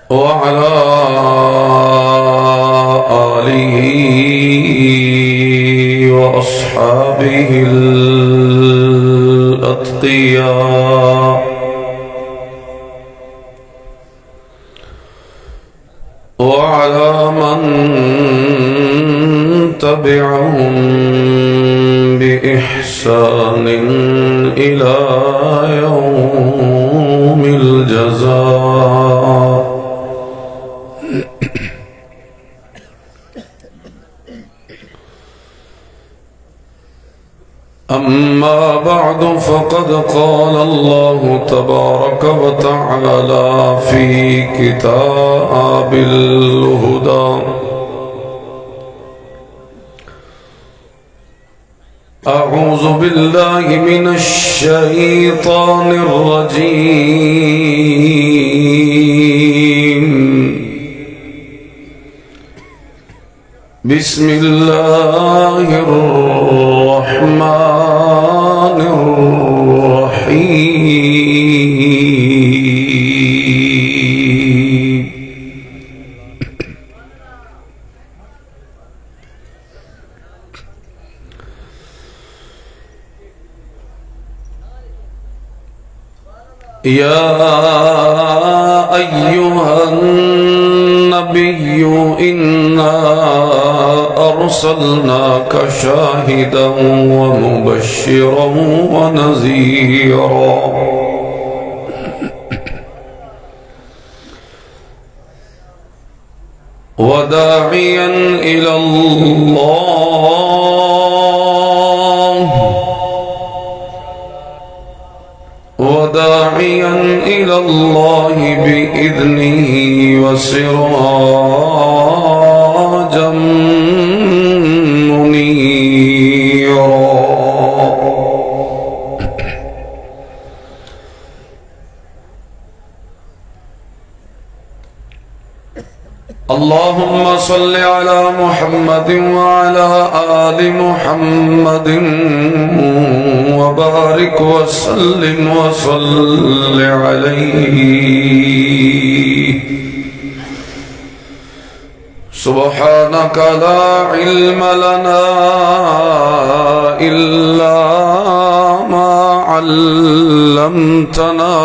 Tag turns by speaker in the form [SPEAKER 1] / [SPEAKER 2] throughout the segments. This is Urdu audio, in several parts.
[SPEAKER 1] وعلى آله وأصحابه الأتقياء وعلى من تبعهم بإحسان إلى يوم الجزاء. أما بعد فقد قال الله تبارك وتعالى في كتاب الهدى: أعوذ بالله من الشيطان الرجيم. بسم الله الرحمن الرحيم. يا أيها النبي إنا أرسلناك شاهدا ومبشرا ونذيرا وداعيا إلى الله بإذنه وسراجا منيرا. اللهم صل على محمد وعلى آل محمد وبارك وسلم وصل عليه. سبحانك لا علم لنا إلا ما علمتنا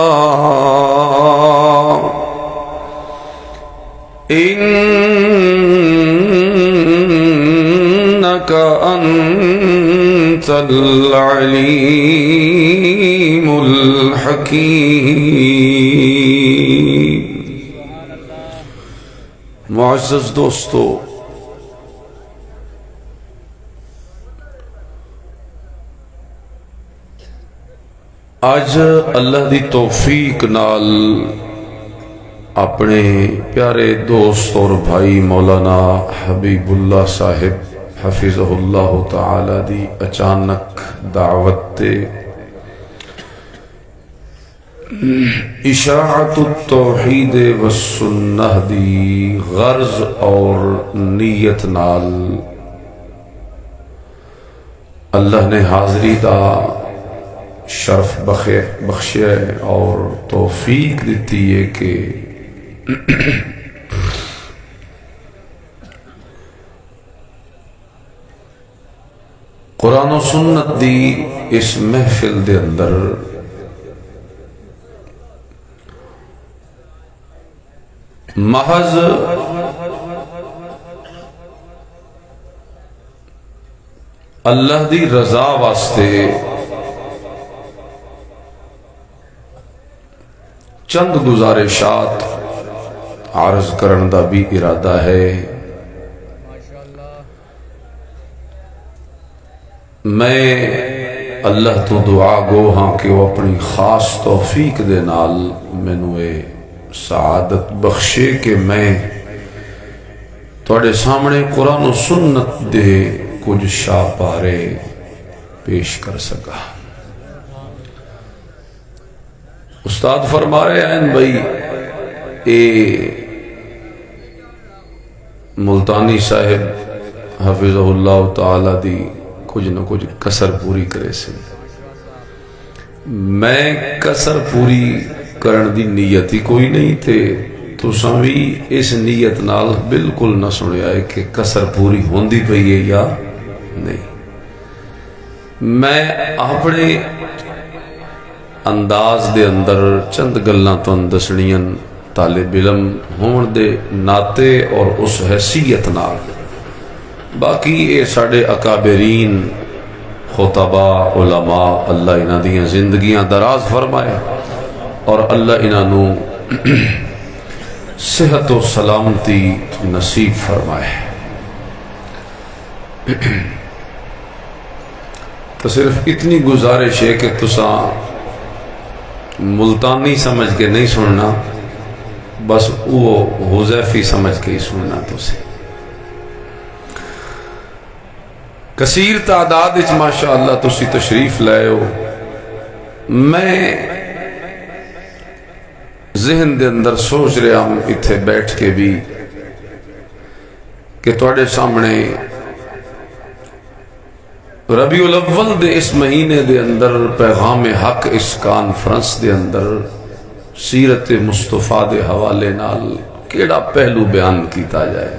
[SPEAKER 1] إنك أنت العليم الحكيم. معزز دوستو، آج اللہ دی توفیق نال اپنے پیارے دوست اور بھائی مولانا حبیب اللہ صاحب حفظہ اللہ تعالی دی اچانک دعوت تے اشاعت التوحید والسنہ دی غرض اور نیت نال اللہ نے حاضری دا شرف بخشے اور توفیق دیتی ہے کہ قرآن و سنت دی اس محفل دے اندر محض اللہ دی رضا واسطے چند گزارشات عرض کرن دا بھی ارادہ ہے. میں اللہ تو دعا گو ہاں کہ وہ اپنی خاص توفیق دے نال مینوں اے سعادت بخشے کہ میں تواڈے سامنے قرآن و سنت دے کچھ شاہ پارے پیش کر سکا. استاد فرما رہے ہیں بھائی اے ملتانی صاحب حفظہ اللہ تعالی دی کچھ نہ کچھ کسر پوری کرے سے. میں کسر پوری کرن دی نیتی کوئی نہیں تھے، تساں بھی اس نیت نال بالکل نہ سنیا ہے کہ کسر پوری ہوندی پئی ہے یا نہیں. میں اپنے انداز دے اندر چند گلاں توں دسنیاں طالب علم ہون دے ناتے اور اس حیثیت نال. باقی اے ساڑے اکابرین خطبہ علماء اللہ انہاں دیاں زندگیاں دراز فرمائے اور اللہ انہاں نو صحت و سلامتی نصیب فرمائے. تو صرف اتنی گزارش ہے کہ تساں ملتانی سمجھ کے نہیں سننا، بس وہ حذیفی سمجھ کے ہی سننا. تسی کثیر تعداد اچ ماشاءاللہ تسی تشریف لائے ہو. میں ذہن دے اندر سوچ رہا ہوں اتھے بیٹھ کے بھی کہ تواڈے سامنے ربیع الاول دے اس مہینے دے اندر پیغام حق اس کانفرنس دے اندر سیرت مصطفیٰ دے حوالے نال کیڑا پہلو بیان کیتا جائے.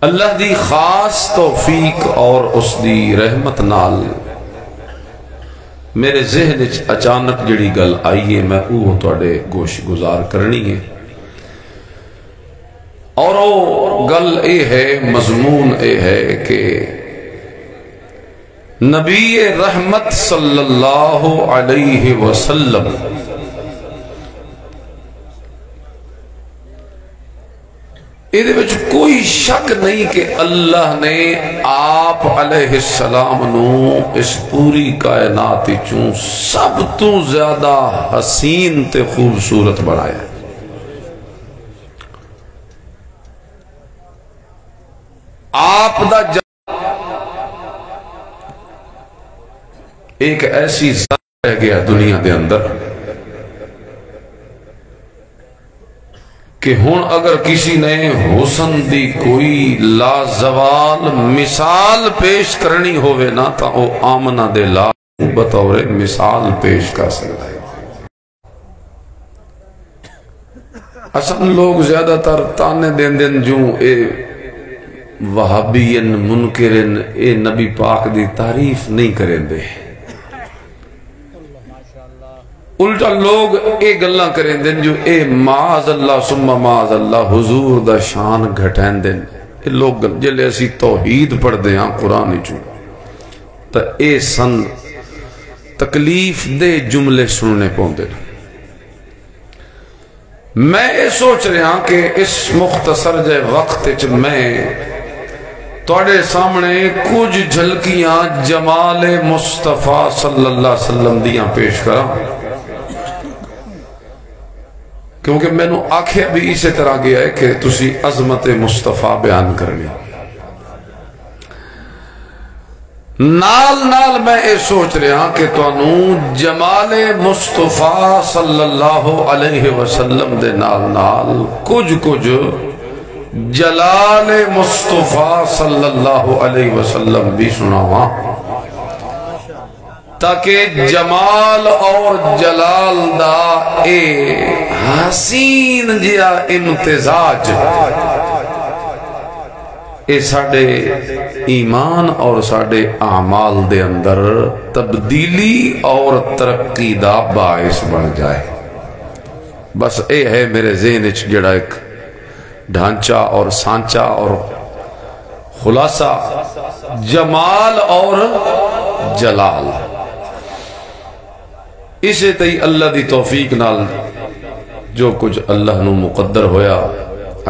[SPEAKER 1] اللہ دی خاص توفیق اور اس دی رحمت نال میرے ذہن اچانک جڑی گل آئی ہے میں وہ تواڈے گوش گزار کرنی ہے. اور وہ گل اے ہے، مضمون اے ہے کہ نبی رحمت صلی اللہ علیہ وسلم یہ کوئی شک نہیں کہ اللہ نے آپ علیہ السلام نو اس پوری کائنات چوں سب تو زیادہ حسین تے خوبصورت بنایا. آپ دا ایک ایسی ذات رہ گیا دنیا دے اندر کہ ہون اگر کسی نے حسن دی کوئی لازوال مثال پیش کرنی ہوئے نا تا وہ آمنہ دے لا بطور مثال پیش کر سکتا ہے. اصل لوگ زیادہ تر تانے دین دن جو اے وہابین منکرن اے نبی پاک دی تعریف نہیں کریں دے. الٹا لوگ اے گلاں کریں دن جو اے معاذ اللہ ثم معاذ اللہ حضور دا شان گھٹین دن. اے لوگ جلے اسی توحید پڑھ دیں قرآن چوں تا اے سن تکلیف دے جملے سننے پہن دن. میں اے سوچ رہا کہ اس مختصر جے وقت میں توڑے سامنے کچھ جھلکیاں جمال مصطفیٰ صلی اللہ علیہ وسلم دیاں پیش کرا، کیونکہ میں نے آنکھیں بھی اسی طرح گیا ہے کہ تسی عظمت مصطفیٰ بیان کرنی. نال نال میں اے سوچ رہا کہ توانوں جمال مصطفیٰ صلی اللہ علیہ وسلم دے نال نال کچھ جلال مصطفیٰ صلی اللہ علیہ وسلم بھی سناواں تاکہ جمال اور جلال دا اے حسین جیا امتزاج اے ساڑے ایمان اور ساڑے اعمال دے اندر تبدیلی اور ترقی دا باعث بن جائے. بس اے ہے میرے ذہن جڑا ایک ڈھانچہ اور سانچہ اور خلاصہ جمال اور جلال. اسے تئی اللہ دی توفیق نال جو کچھ اللہ نو مقدر ہویا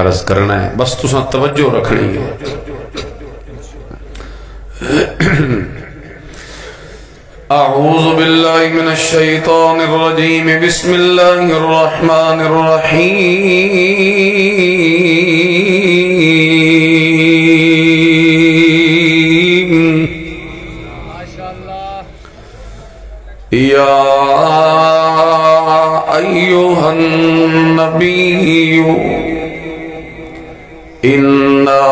[SPEAKER 1] عرض کرنا ہے، بس تساں توجہ رکھنی ہے. اعوذ باللہ من الشیطان الرجیم بسم اللہ الرحمن الرحیم. یا ایوہا النبی انا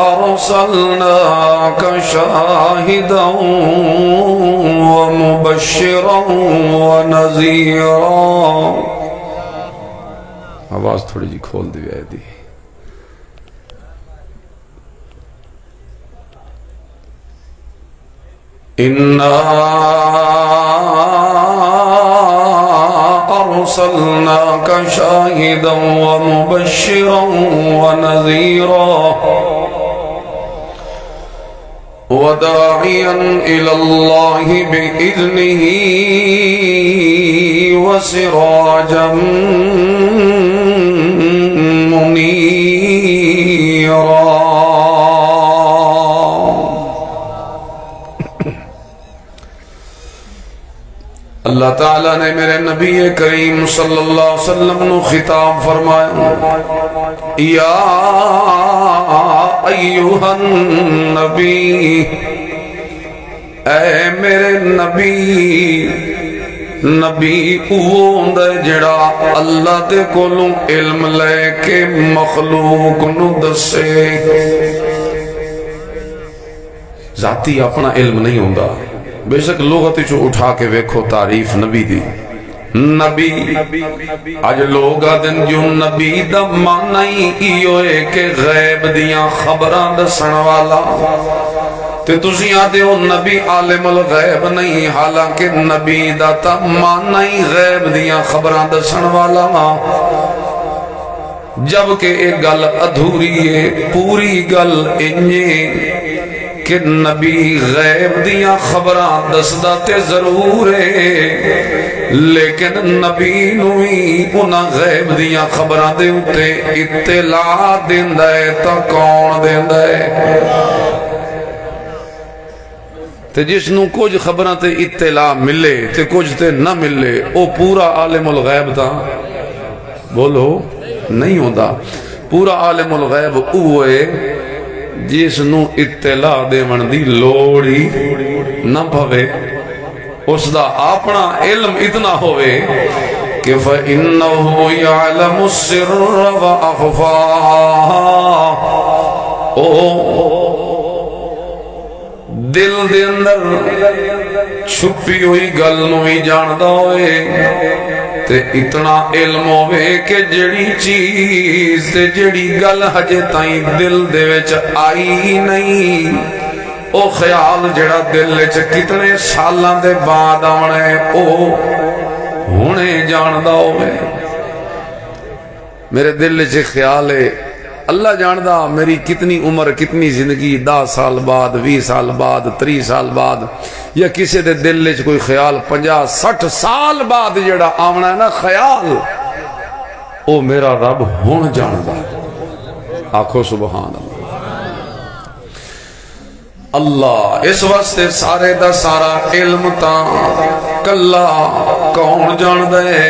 [SPEAKER 1] ارسلناک شاہدا ومبشرا ونذیرا آواز تھوڑی جی کھول دی ہے دی اِنَّا أَرْسَلْنَاكَ شَاهِدًا وَمُبَشِّرًا وَنَذِيرًا وَدَاعِيًا إِلَى اللَّهِ بِإِذْنِهِ وَسِرَاجًا مُنِيرًا اللہ تعالیٰ نے میرے نبی کریم صلی اللہ علیہ وسلم نو خطاب فرمایا یا ایوہ النبی اے میرے نبی اوہ جڑا اللہ دے کولوں علم لے کے مخلوق نو دسے ذاتی اپنا علم نہیں ہوندہ بے شک لغتی چو اٹھا کے ویکھو تعریف نبی دی نبی آج لوگا دن جو نبی دا معنی ایو ہے کہ غیب دیاں خبران دسن والا تے تسی آتے ہو نبی عالم الغیب نہیں حالانکہ نبی دا تا معنی غیب دیاں خبران دسن والا جبکہ ایک گل ادھوری ہے پوری گل انجے کہ نبی غیب دیاں خبران دسدہ تے ضرور ہے لیکن نبی نوی انہاں غیب دیاں خبران دے اتے اطلاع دیندہ ہے تا کون دیندہ ہے تے جس نو کچھ خبران تے اطلاع ملے تے کچھ تے نہ ملے او پورا عالم الغیب تا بولو نہیں ہوتا پورا عالم الغیب اوے جس نو اطلاع دے وندی لوڑی نہ پھوے اس دا اپنا علم اتنا ہوئے کہ فَإِنَّهُ يَعْلَمُ السِّرَّ وَأَخْفَى دل دے اندر چھپی ہوئی گل نو ہی جاندہ ہوئے تے اتنا علم ہوئے کہ جڑی چیز تے جڑی گل ہجے تائیں دل دے وچ آئی نہیں او خیال جڑا دل وچ کتنے سالاں دے بعد آنا ہے او ہونے جاندہ ہوئے میرے دل وچ خیال ہے اللہ جاندہ میری کتنی عمر کتنی زندگی 10 سال بعد 20 سال بعد 30 سال بعد یا کسی دے دل وچ کوئی خیال 50-60 سال بعد جڑا آونا ہے نا خیال او میرا رب ہون جاندہ آکھو سبحان اللہ اللہ اس واسطے سارے دا سارا علم تا کلا کون جاندہ ہے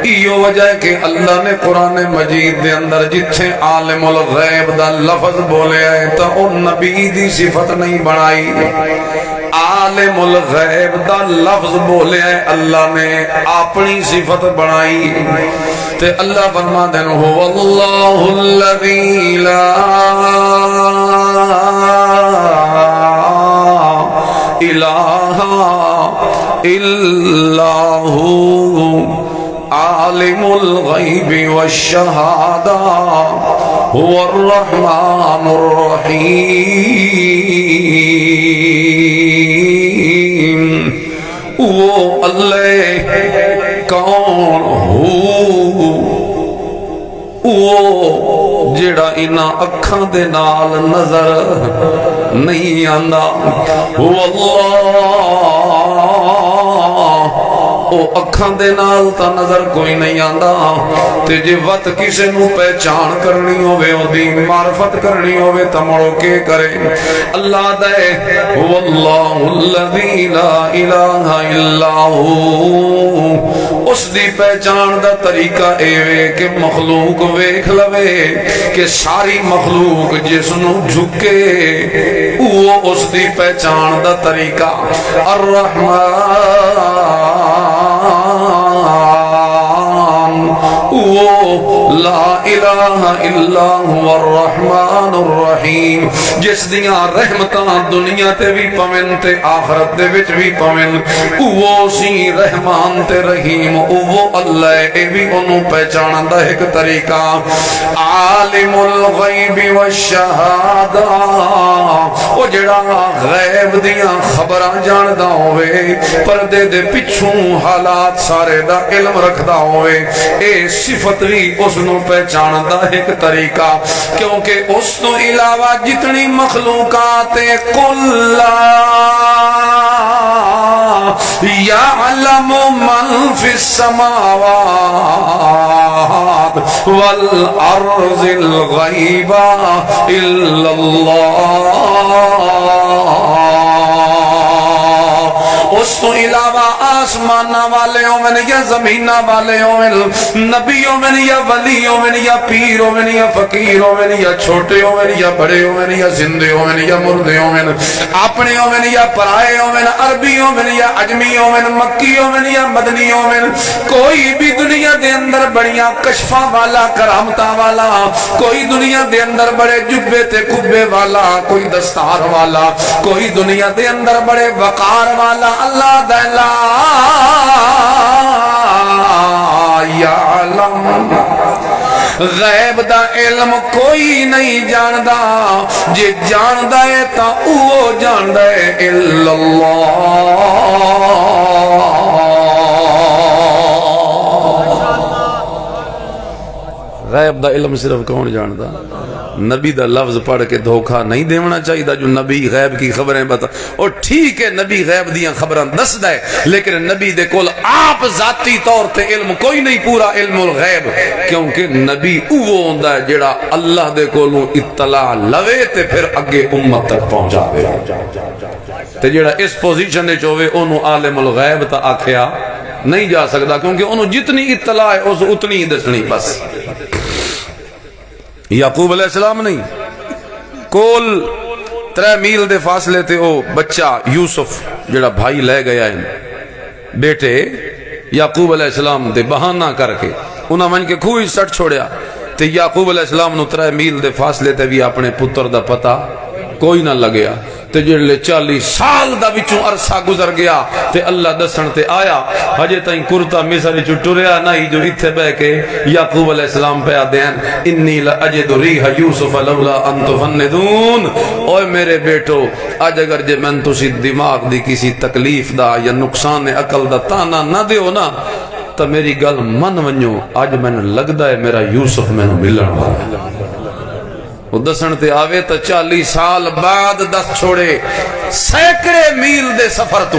[SPEAKER 1] ایو وجہ ہے کہ اللہ نے قرآن مجید دے اندر جتھے عالم الغیب دا لفظ بولے آئے تا ان نبی دی صفت نہیں بنائی عالم الغیب دا لفظ بولے آئے اللہ نے اپنی صفت بنائی تے اللہ فرما دین هو اللہ الذی لا الہ الا ہو عالم الغیب والشہادہ هو الرحمن الرحیم وہ اللہ کون ہو وہ جڑا انہاں اکھاں دے نال نظر نہیں آندا هو اللہ او اکھاں دے نال تا نظر کوئی نہیں آندا تے جے وقت کسے نو پہچان کرنی ہوے او دی معرفت کرنی ہوے تا مڑو کے کرے اللہ دے واللہ الذی لا الہ الا ہو اس دی پہچان دا طریقہ ایوے کہ مخلوق ویکھ لوے کہ ساری مخلوق جس نو جھکے وہ اس دی پہچان دا طریقہ الرحمن وہ لا الہ الا ہوا الرحمن الرحیم، جس دیاں رحمتاں دنیا تے بھی پوین تے آخرت دے وچ بھی پوین، وہ سی رحمان تے رحیم، وہ اللہ اے بھی انہوں پہچان دا ایک طریقہ۔ عالم الغیب والشہادہ، وہ جڑا غیب دیاں خبراں جاندہ ہوئے، پردے دے پچھوں حالات سارے دا علم رکھدا ہوئے، اے صفت بھی اس نو پہچان دا ایک طریقہ، کیونکہ اس نو علاوہ جتنی مخلوقات قل یعلم من فی السماوات والارض الغیب الا اللہ، اس تو علاوہ آسمانہ والے ہومن یا زمینہ والے ہومن، نبی ہومن یا ولی ہومن یا پیر ہومن یا فقیر ہومن یا چھوٹے ہومن یا بڑے ہومن یا زندے ہومن یا مردے ہومن، اپنے ہومن یا پرائے ہومن، عربی ہومن یا عجمی ہومن، مکی ہومن یا مدنی ہومن، کوئی بھی دنیا دے اندر بڑیاں کشفہ والا، کرامتہ والا، کوئی دنیا دے اندر بڑے جبے تے کبے والا، کوئی دستار والا، کوئی دنیا دے اندر بڑے وقار والا، اللہ دا لا یعلم، غیب دا علم کوئی نہیں جاندہ، جے جاندہ ہے تا وہ جاندہ ہے الا اللہ۔ غیب دا علم صرف کون جاندہ؟ نبی دا لفظ پڑھ کے دھوکہ نہیں دیونا چاہیے دا جو نبی غیب کی خبریں بتا، اور ٹھیک ہے نبی غیب دیاں خبریں دس دے، لیکن نبی دے کول آپ ذاتی طور تے علم کوئی نہیں پورا علم الغیب، کیونکہ نبی وہ ہوندہ ہے جڑا اللہ دے کولوں اطلاع لوے تے پھر اگے امت تک پہنچا دے، تے جڑا اس پوزیشن نے چوہے انہوں عالم الغیب تا آکھیا نہیں جا سکتا، کیونکہ انہوں جتنی اطلاع ہے اس اتنی ہی دسنی بس۔ یعقوب علیہ السلام نہیں، کول 3 میل دے فاصلے تے او بچہ یوسف جڑا بھائی لے گیا ہے بیٹے یعقوب علیہ السلام دے بہانہ کر کے انہاں من کے کھوئی سٹ چھوڑیا، تے یعقوب علیہ السلام نو 3 میل دے فاصلے تے بھی اپنے پتر دا پتہ کوئی نہ لگیا، تے جڑے 40 سال دا وچوں عرصہ گزر گیا تے اللہ دسن تے آیا، ہجے تائیں کرتا مصر چ ٹریا نہیں جو اتھے بہ کے یعقوب علیہ السلام پہ دین انی لاجد ریح یوسف لولا ان تفندون، اوے میرے بیٹو اج اگر جے میں تسی دماغ دی کسی تکلیف دا یا نقصان عقل دا تانا نہ دیو نا تو میری گل من ونجو، اج میں لگدا ہے میرا یوسف میں ملن والا، وہ دسن تے آوے تا 40 سال بعد دس چھوڑے سینکڑے میل دے سفر تو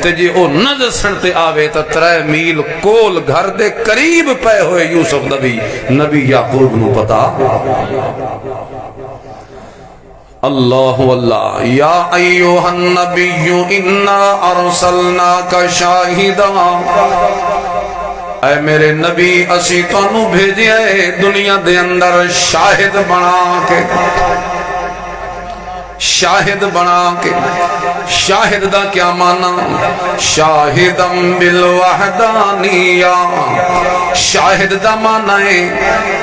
[SPEAKER 1] تے جی او نہ دسن تے آوے تا 3 میل کول گھر دے قریب پہ ہوئے یوسف نبی یعقوب نو پتا۔ اللہ واللہ یا ایوہ النبی انا ارسلناک شاہدا، اے میرے نبی اسی تانوں بھیجے دنیا دے اندر شاہد بنا کے، شاہد بنا کے، شاہد دا کیا معنی؟ شاہدم بالوحدانیہ، شاہد دا معنی ہے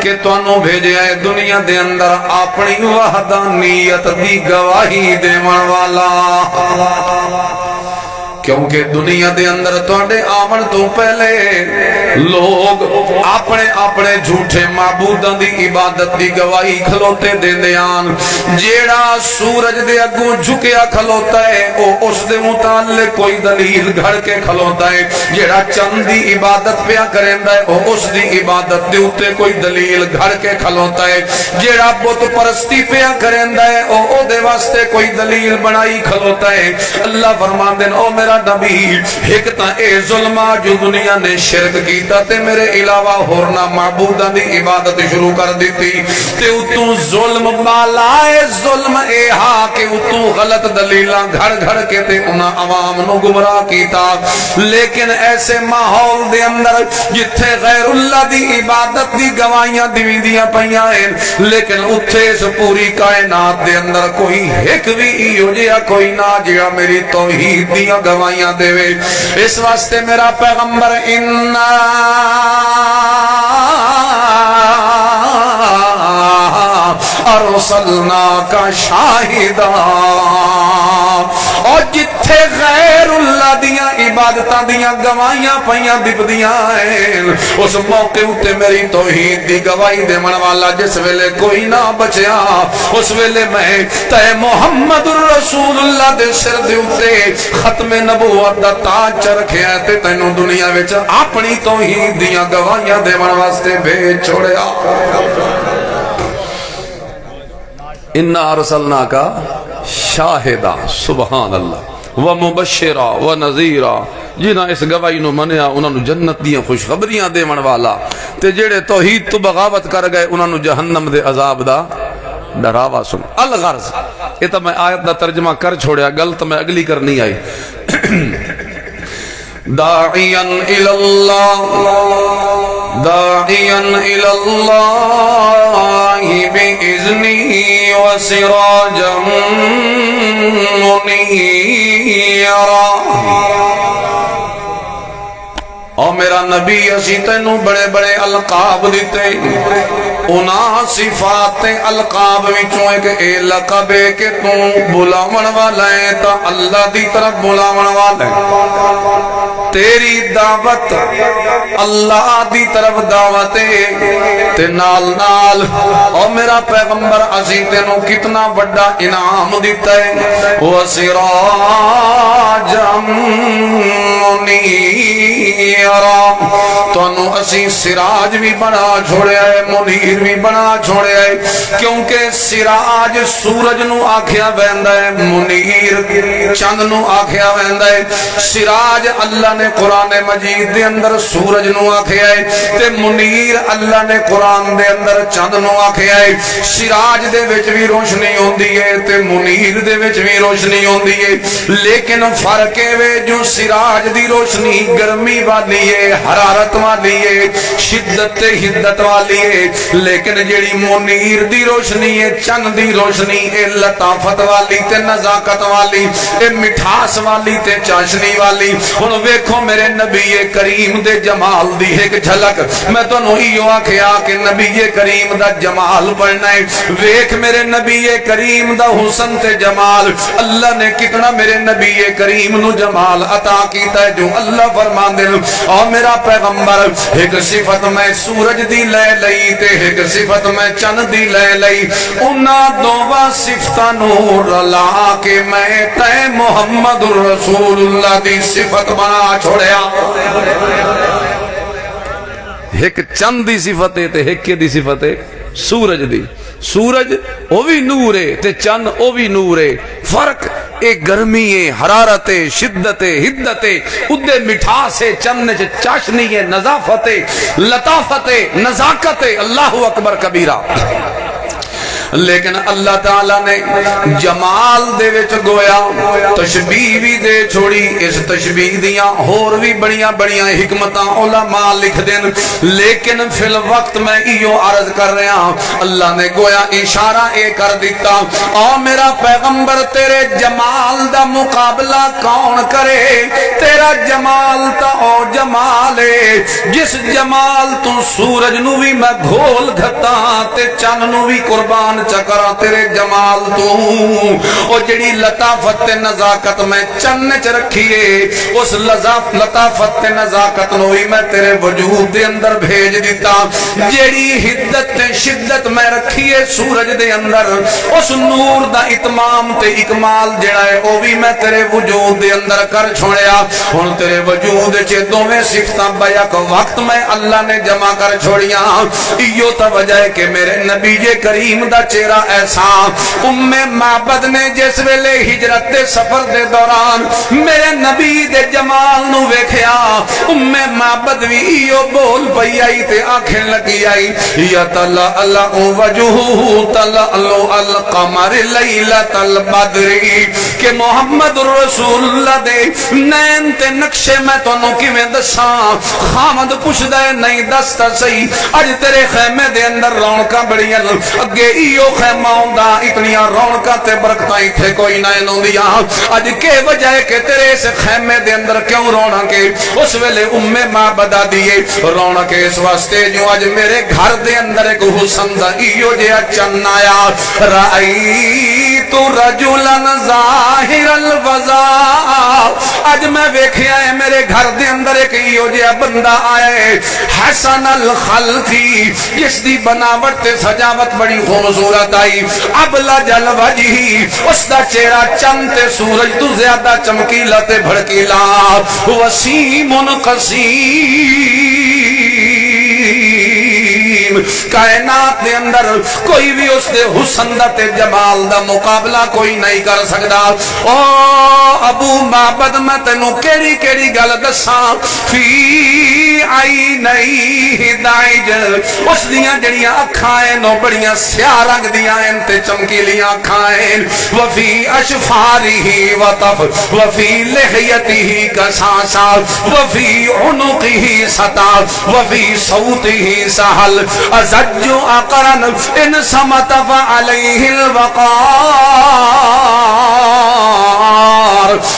[SPEAKER 1] کہ تانوں بھیجے دنیا دے اندر اپنی وحدانیت دی گواہی دیون والا، کیونکہ دنیا دے اندر توڑے آمن تو پہلے لوگ اپنے جھوٹے معبودان دی عبادت دی گواہی کھلوتے دے دیان، جیڑا سورج دے اگوں جھکیا کھلوتا ہے وہ اس دے متعلق کوئی دلیل گھڑ کے کھلوتا ہے، جیڑا چند دی عبادت پیا کریں ہے وہ اس دی عبادت دے اتے کوئی دلیل گھڑ کے کھلوتا ہے، جیڑا بت پرستی پیا کریں ہے وہ دے واسطے کوئی دلیل بنائی کھلوتا ہے۔ اللہ فرمان دین او میرا نبی ایک تا اے ظلمہ جو دنیا نے شرک کیتا تے میرے علاوہ ہورنا معبودان دی عبادت شروع کر دیتی، تے اتوں ظلم مالائے ظلم اے ہاں کہ اتوں غلط دلیلاں گھڑ گھڑ کے تے انہاں عوام نو گمراہ کیتا، لیکن ایسے ماحول دے اندر جتھے غیر اللہ دی عبادت دی گواہیاں دیویدیاں پہیاں ہیں، لیکن اتھے اس پوری کائنات دے اندر کوئی ایک بھی ایو جیا کوئی نہ جیا میری توحید دیاں گواہیاں دے وے۔ اس واسطے میرا پیغمبر ارسلناک شاہدا۔ اور جتھے غیر اللہ دیاں عبادتاں دیاں گواہیاں پیاں دبدیاں ہیں، اس موقع اتے میری توحید دی گواہی دے من والا جس ویلے کوئی نہ بچیا، اس ویلے میں تے محمد الرسول اللہ دے سر دے اتے ختم نبوت دا تاج چرکھیا ہے تے تینوں دنیا وچ اپنی توحید دیاں گواہیاں دے من واسطے بھیج چھوڑیا۔ اِنَّا أَرْسَلْنَاكَ شَاهِدًا، سبحان اللہ، وَمُبَشِّرًا وَنَذِيرًا، جنہاں اس گواہی نو منیا انہاں نو جنت دیاں خوشخبریاں دیون والا، تے جڑے توحید تو بغاوت کر گئے انہاں نو جہنم دے عذاب دا ڈراوا سن۔ الغرض یہ تو میں آیت دا ترجمہ کر چھوڑیا، گل تو میں اگلی کرنی آئی۔ داعیاً الاللہ داعیاً الاللہ بإذنی وسراجا منیرا۔ اور میرا نبی اسی تینوں بڑے بڑے القاب دیتے، انہاں صفات القاب وچوں ایک اے لقب ہے کہ تم بلاون والا ہے تا اللہ دی طرف بلاون والا ہے، تیری دعوت اللہ دی طرف دعوت ہے، تے نال نال اور میرا پیغمبر اسی تینوں کتنا بڑا انعام دیتا ہے، وَسِرَاجًا مُنِيرًا، تو انہوں اسی سراج بھی بنا چھوڑے آئے، منیر بھی بنا چھوڑے آئے، کیونکہ سراج سورج نو آکھیا ویندہ ہے، منیر چند نو آکھیا ویندہ ہے۔ سراج اللہ نے قرآن مجید دے اندر سورج نو آکھیا ہے، تے منیر اللہ نے قرآن دے اندر چند نو آکھیا ہے۔ سراج دے وچ بھی روشنی ہوندی ہے تے منیر دے وچ بھی روشنی ہوندی ہے، لیکن فرق ہے جو سراج دی روشنی گرمی والی ہے، حرارت والی ہے، شدت حدت والی ہے، لیکن جیڑی منیر دی روشنی ہے، چند دی روشنی ہے، لطافت والی تے نزاکت والی، اے مٹھاس والی تے چاشنی والی۔ انہوں ویکھو میرے نبی کریم دے جمال دی ایک جھلک، میں تو نوہیوں آکھیا کہ نبی کریم دا جمال پڑھنا ہے، ویکھ میرے نبی کریم دا حسن تے جمال، اللہ نے کتنا میرے نبی کریم نو جمال عطا کیتا ہے، جو اللہ فرمان دے اور میرا پیغمبر ایک صفت میں سورج دی لے لئی تے ایک صفت میں چند دی لے لئی، انہاں دوواں صفتاں نو رلا کے میں تے محمد رسول اللہ دی صفت بنا چھوڑیا۔ ایک چند دی صفت ہے تے ایک دی صفت ہے سورج دی، سورج او بھی نور ہے تے چند او بھی نور ہے، فرق ایک گرمی ہے، حرارت ہے، شدت ہے، حدت ہے، ادھے مٹھاس ہے، چند چاشنی ہے، نظافت ہے، لطافت ہے، نزاکت ہے، اللہ اکبر کبیرہ۔ لیکن اللہ تعالیٰ نے جمال دے وچ گویا تشبیہ بھی دے چھوڑی، اس تشبیہ دیاں اور بھی بڑیاں بڑیاں حکمتاں علماء لکھ دین، لیکن فی الوقت میں ایو عرض کر رہا ہوں، اللہ نے گویا اشارہ اے کر دیتا، او میرا پیغمبر تیرے جمال دا مقابلہ کون کرے، تیرا جمال تا او جمال ہے جس جمال تو سورج نو بھی میں گھول گھتا تے چند نو بھی قربان چکرا تیرے جمال تو، او جڑی لطافت نزاکت میں چنچ رکھیے، اس لطافت نزاکت نو ہی میں تیرے وجود دے اندر بھیج دیتا، جڑی حدت شدت میں رکھیے سورج دے اندر، اس نور دا اتمام تے اکمال جڑا ہے او بھی میں تیرے وجود دے اندر کر چھوڑیا۔ ہن تیرے وجود چے دوویں صفتاں بیک وقت میں اللہ نے جمع کر چھوڑیاں، ایو تا وجہ ہے کہ میرے نبی کریم دا چہرہ ایسا، ام معبد نے جس ویلے ہجرت دے سفر دے دوران میرے نبی دے جمال نو ویکھیا، ام معبد بھی ایو بول پئی آئی تے آنکھیں لگی آئی، یا تلألأ وجہہ تلألؤ القمر لیلۃ البدر، کہ محمد رسول اللہ دے نین تے نقشے میں تانوں کیویں دساں، خامد پوچھدا ہے نہیں دستا صحیح، اج تیرے خیمے دے اندر رونقاں بڑیاں، اگے ایو خیمہ ہوندا اتنیاں رونقاں تے برکتاں ایتھے کوئی نہ ہوندیاں، اج کے وجہ ہے کہ تیرے اس خیمے دے اندر کیوں رونق ہے، اس ویلے ویلے معبدہ دیئے رونق اس واسطے جو آج میرے گھر دے اندر ایک حسن دا ایو جیا چن آیا رأیت رجلا ظاہر الوضاء آج میں ویکھیا ہے میرے گھر دے اندر ایک ایو جیا بندہ آئے حسن الخلقی جس دی بناوٹ تے سجاوٹ بڑی خوبصورت آئی ابلج الوجہی اس دا چہرہ چند تے سورج تو زیادہ چمکیلا تے بھڑکیلا وسیم قسیم کائنات دے اندر کوئی بھی اس دے حسن دا تے جمال دا مقابلہ کوئی نہیں کر سکتا او ابو معبد میں تینوں کیڑی کیڑی گل دساں فی عینیہ دائج اس دیاں جڑیاں اکھائیں نو بڑیاں سیاہ رنگ دیاں انتے چمکیلیاں اکھائیں وفی اشفارہ وطف وفی لحیتہ کساسا وفی عنقہ ستا وفی صوتہ سہل ازج اقرن ان سمت فعلیہ الوقار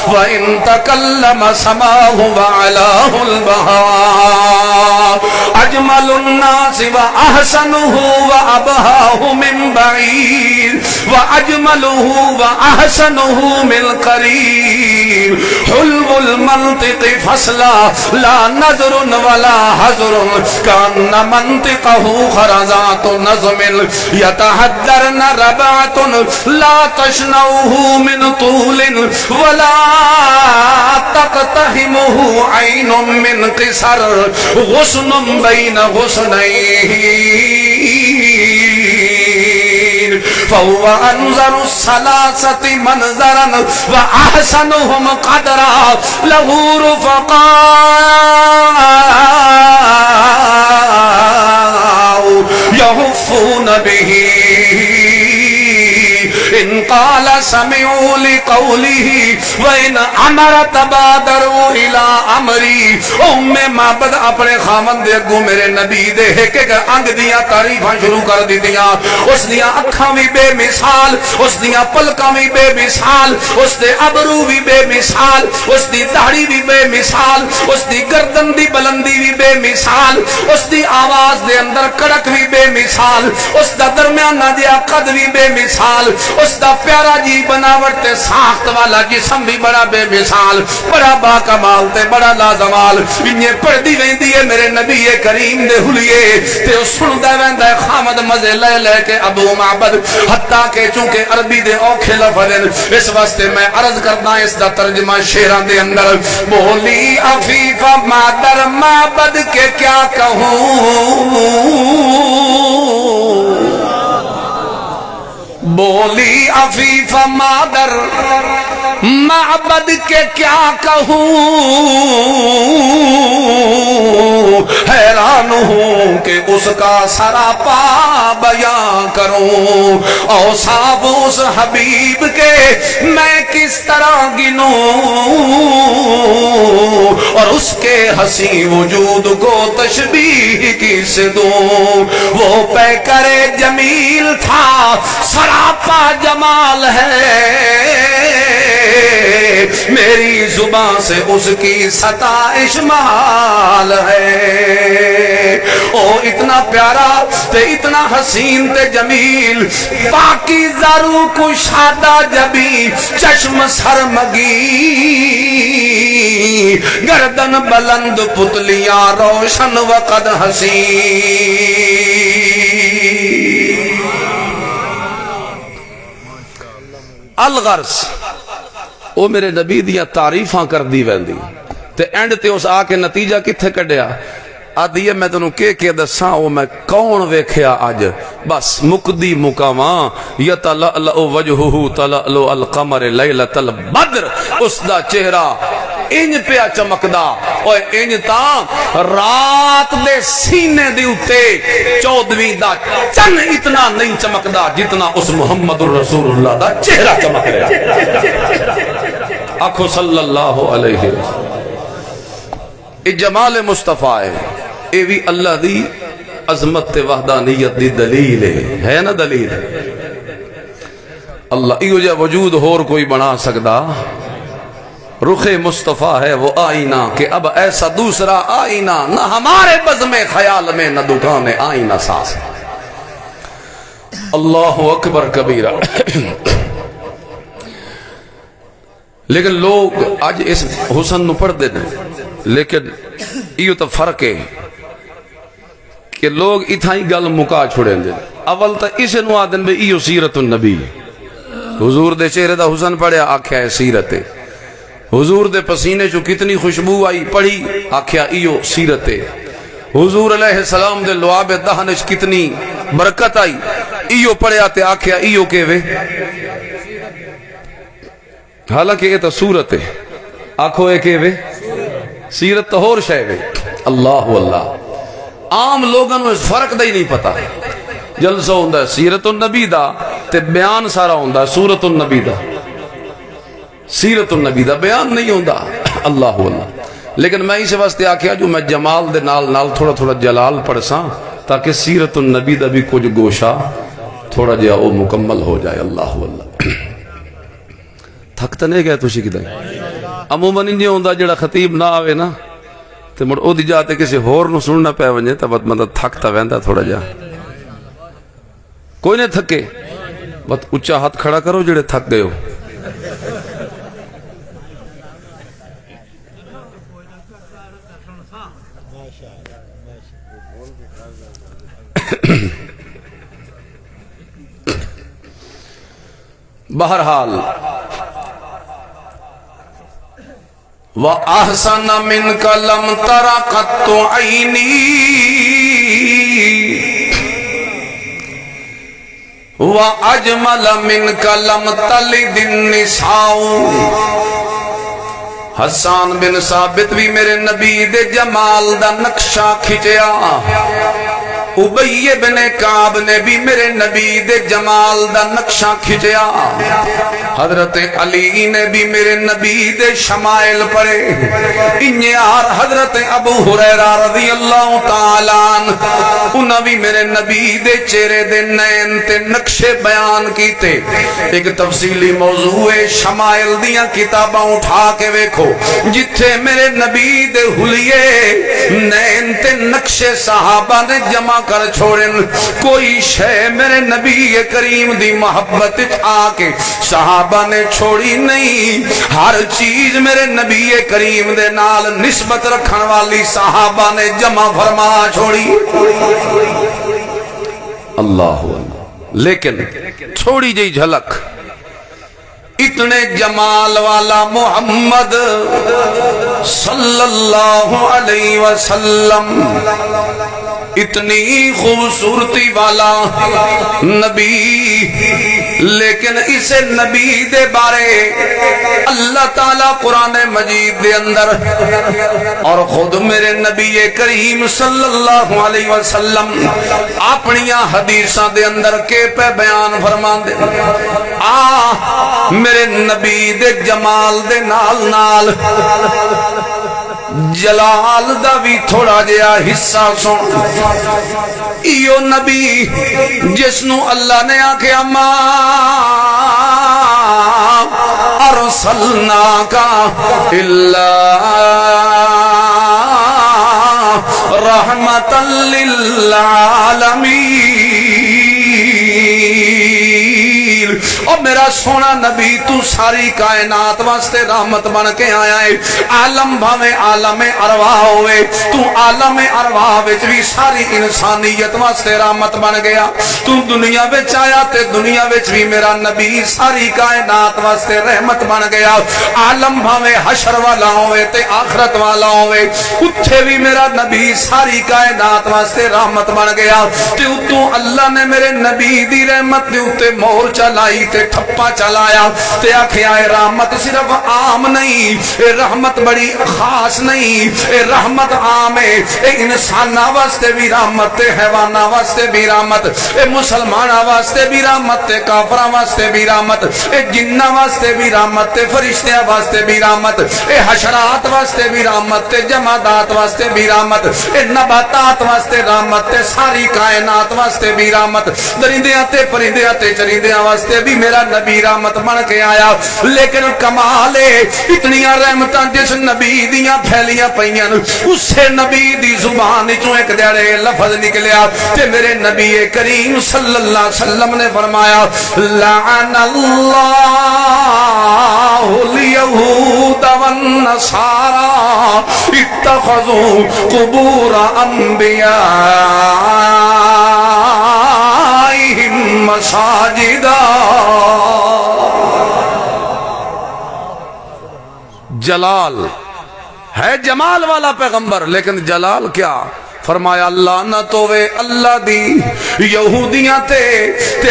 [SPEAKER 1] وَإِن تَكَلَّمَ سَمَاهُ وَعَلَاهُ الْبَهَارِ أَجْمَلُ النَّاسِ وَأَحْسَنُهُ وَأَبْهَاهُ مِنْ بَعِيدٍ وَأَجْمَلُهُ وَأَحْسَنُهُ مِنْ قَرِيبٍ حُلْوُ الْمَنْطِقِ فَصْلًا لَا نَظْرٌ وَلَا حَزْرٌ كَأَنَّ مَنْطِقَهُ خَرَزَاتُ نَظْمٍ يَتَحَدَّرْنَ رَبَعَةٌ لَا تَشْنَوْهُ مِنْ طُولٍ وَلَا تَقْتَحِمُهُ عَيْنٌ مِّنْ قِصَرٍ غُصْنٌ بَيْنَ غُصْنَيْنِ فَهُوَ أَنْظَرُ الثَّلَاثَةِ مَنْظَرًا وَأَحْسَنُهُمْ قَدْرًا لَهُ رُفَقَاءُ يَهُفُّونَ بِهِ ان قال سمعوا لقوله وان امر تبادروا الى امری معبد اپنے خامن دے اگوں میرے نبی دے ایک ایک انگ دیاں تعریفاں شروع کر دیتیاں اس دیاں اکھاں بھی بے مثال اس دیاں پلکاں بھی بے مثال اس دے ابرو بھی بے مثال اس دی داڑھی بھی بے مثال اس دی گردن دی بلندی بھی بے مثال اس دی آواز دے اندر کڑک بھی بے مثال اس دا درمیانہ دیا قد بھی بے مثال اس دا پیارا جی بناوٹ تے ساخت والا جسم بھی بڑا بے مثال بڑا باکمال تے بڑا لازمال انہیں پڑھ دی ویندی ہے میرے نبی کریم دے حلیے تے اس سن دے ویندہ خامد مزے لے لے کے ابو معبد حتیٰ کہ چونکہ عربی دے اوکھے لفظن اس واسطے میں عرض کرنا اس دا ترجمہ شیران دے اندر بولی عفیفہ مادر معبد کے کیا کہوں بولی عفیف مادر معبد کے کیا کہوں حیران ہوں کہ اس کا سراپا بیان کروں اوصاف اس حبیب کے میں کس طرح گنوں اور اس کے حسین وجود کو تشبیہ کس دوں وہ پیکر جمیل تھا سراپا جمال ہے میری زبان سے اس کی ستائش مال ہے او اتنا پیارا تے اتنا حسین تے جمیل باقی ضرور کشادہ جبی چشم سرمگی گردن بلند پتلیاں روشن وقد حسین الغرض او میرے نبی دیاں تعریفاں کر دی ویندی تے اینڈ تے اس آ کے نتیجہ کتھے کڈیا آدھی میں تنوں کے دساں او میں کون ویکھیا آج بس مقدی مقاماں یتلألؤ وجہہ تلألؤ القمر لیلۃ البدر اس دا چہرہ انج پیا چمکدا اوے انج تاں رات دے سینے دے اُتے 14ویں دا چن اتنا نہیں چمکدا جتنا اس محمد رسول اللہ دا چہرہ چمک رہا آنکھو صلی اللہ علیہ وسلم اے جمال مصطفیٰ اے بھی اللہ دی عظمت وحدانیت دی دلیل ہے نا دلیل اللہ ایو جا وجود ہور کوئی بنا سکدا رخ مصطفیٰ ہے وہ آئینہ کہ اب ایسا دوسرا آئینہ نہ ہمارے بزم خیال میں نہ دکان آئینہ ساز. اللہ اکبر کبیرہ. لیکن لوگ آج اس حسن نو پڑھ دے دیں، لیکن یہ تو فرق ہے کہ لوگ اتھائی گل مکا چھوڑیں دیں. اول تا اسے نو آدن بے ایو سیرت النبی، حضور دے چہرے دا حسن پڑھیا آکھیا ہے سیرت ہے. حضور دے پسینے چو کتنی خوشبو آئی پڑھی آکھیا ایو سیرت ہے. حضور علیہ السلام دے لعاب دہنش کتنی برکت آئی ایو پڑھیا تے آکھیا ایو کے وے. حالانکہ یہ تو صورت ہے، آکھو اے کے وے سیرت تو ہور شے وے. اللہ واللہ عام لوگوں اس فرق دا ہی نہیں پتا. جلسہ ہوندہ ہے سیرت النبی دا تے بیان سارا ہوندہ ہے سورت النبی دا. سیرت النبی دا بیان نہیں ہوندہ. اللہ واللہ. لیکن میں اسے واسطے آکھیا جو میں جمال دے نال نال تھوڑا تھوڑا جلال پڑھ ساں تاکہ سیرت النبی دا بھی کچھ گوشہ تھوڑا جہا وہ مکمل ہو جائے. اللہ واللہ. تھک تو نہیں گئے تُوشی کی دائیں عموماً نہیں ہوندہ جڑا خطیب نہ آوے نا تے مڑ او دی جاتے کسی ہور نو سننا پہ ونجے تا بات مطلب تھکتا ویندہ تھوڑا جا. کوئی نہیں تھکے بات اچھا ہاتھ کھڑا کرو جڑے تھک گئے ہو. بہرحال وَأَحْسَنَ مِنْكَ لَمْ تَرَ قَطُّ عَيْنِي وَأَجْمَلَ مِنْكَ لَمْ تَلِدِ النِّسَاءُ. حسان بن ثابت بھی میرے نبی دے جمال دا نقشہ کھچیا. ابی بن کعب نے بھی میرے نبی دے جمال دا نقشہ کھچیا. حضرت علی نے بھی میرے نبی دے شمائل پڑے. انہیار حضرت ابو ہریرہ رضی اللہ تعالیٰ عنہ انہاں بھی میرے نبی دے چہرے دے نین تے نقشے بیان کیتے. ایک تفصیلی موضوع شمائل دیاں کتاباں اٹھا کے ویکھو جتھے میرے نبی دے حلیے نین تے نقشے صحابہ نے جمع کر چھوڑن. کوئی شے میرے نبی کریم دی محبت آکے صحابہ نے چھوڑی نہیں. ہر چیز میرے نبی کریم دے نال نسبت رکھن والی صحابہ نے جمع فرما چھوڑی. اللہ لیکن چھوڑی جئی جھلک اتنے جمال والا محمد صلی اللہ علیہ وسلم اتنی خوبصورتی والا نبی. لیکن اسے نبی دے بارے اللہ تعالیٰ قرآن مجید دے اندر اور خود میرے نبی کریم صلی اللہ علیہ وسلم اپنی حدیثاں دے اندر کے پہ بیان فرمان دے. میرے نبی دے جمال دے نال نال جلال دا بھی تھوڑا جیا حصہ سن. ایو نبی جس نو اللہ نے آکھیا ما ارسلناکا الا رحمتا للعالمین. اور میرا سونا نبی تو ساری کائنات واسطے رحمت بن کے آیا ہے. عالم بھاویں عالم ارواح ہوئے تو عالم ارواح وچ بھی ساری انسانیت واسطے رحمت بن گیا. تو دنیا وچ آیا تے دنیا وچ بھی میرا نبی ساری کائنات واسطے رحمت بن گیا. عالم بھاویں حشر والا ہوئے تے آخرت والا ہوئے اتھے بھی میرا نبی ساری کائنات واسطے رحمت بن گیا. تے اتوں اللہ نے میرے نبی دی رحمت دے اتے مہر چلائی تے ٹھپا چلایا تے آکھیا اے رحمت صرف عام نہیں, اے رحمت بڑی خاص نہیں, اے رحمت عام ہے, اے انسانہ واسطے بھی رحمت تے حیوانہ واسطے بھی رحمت, اے مسلمانہ واسطے بھی رحمت تے کافرہ واسطے بھی رحمت, اے جنہ واسطے بھی رحمت تے فرشتہ واسطے بھی رحمت, اے حشرات واسطے بھی رحمت تے جمادات واسطے بھی رحمت, اے نباتات واسطے رحمت تے ساری کائنات واسطے بھی رحمت, درندیاں تے پرندیاں تے چرندیاں واسطے بھی میرا نبی رحمت بن کے آیا، لیکن کمال ہے اتنیاں رحمتاں جس نبی دیاں پھیلیاں پئیاں اسے نبی دی زبان چوں ایک دیڑے لفظ نکلیا تے میرے نبی کریم صلی اللہ علیہ وسلم نے فرمایا لعن اللہ الیہود والنصارى اتخذوا قبور انبیائهم مساجدا۔ جلال ہے جمال والا پیغمبر، لیکن جلال کیا؟ فرمایا لعنت ہوے اللہ دی یہودیاں تے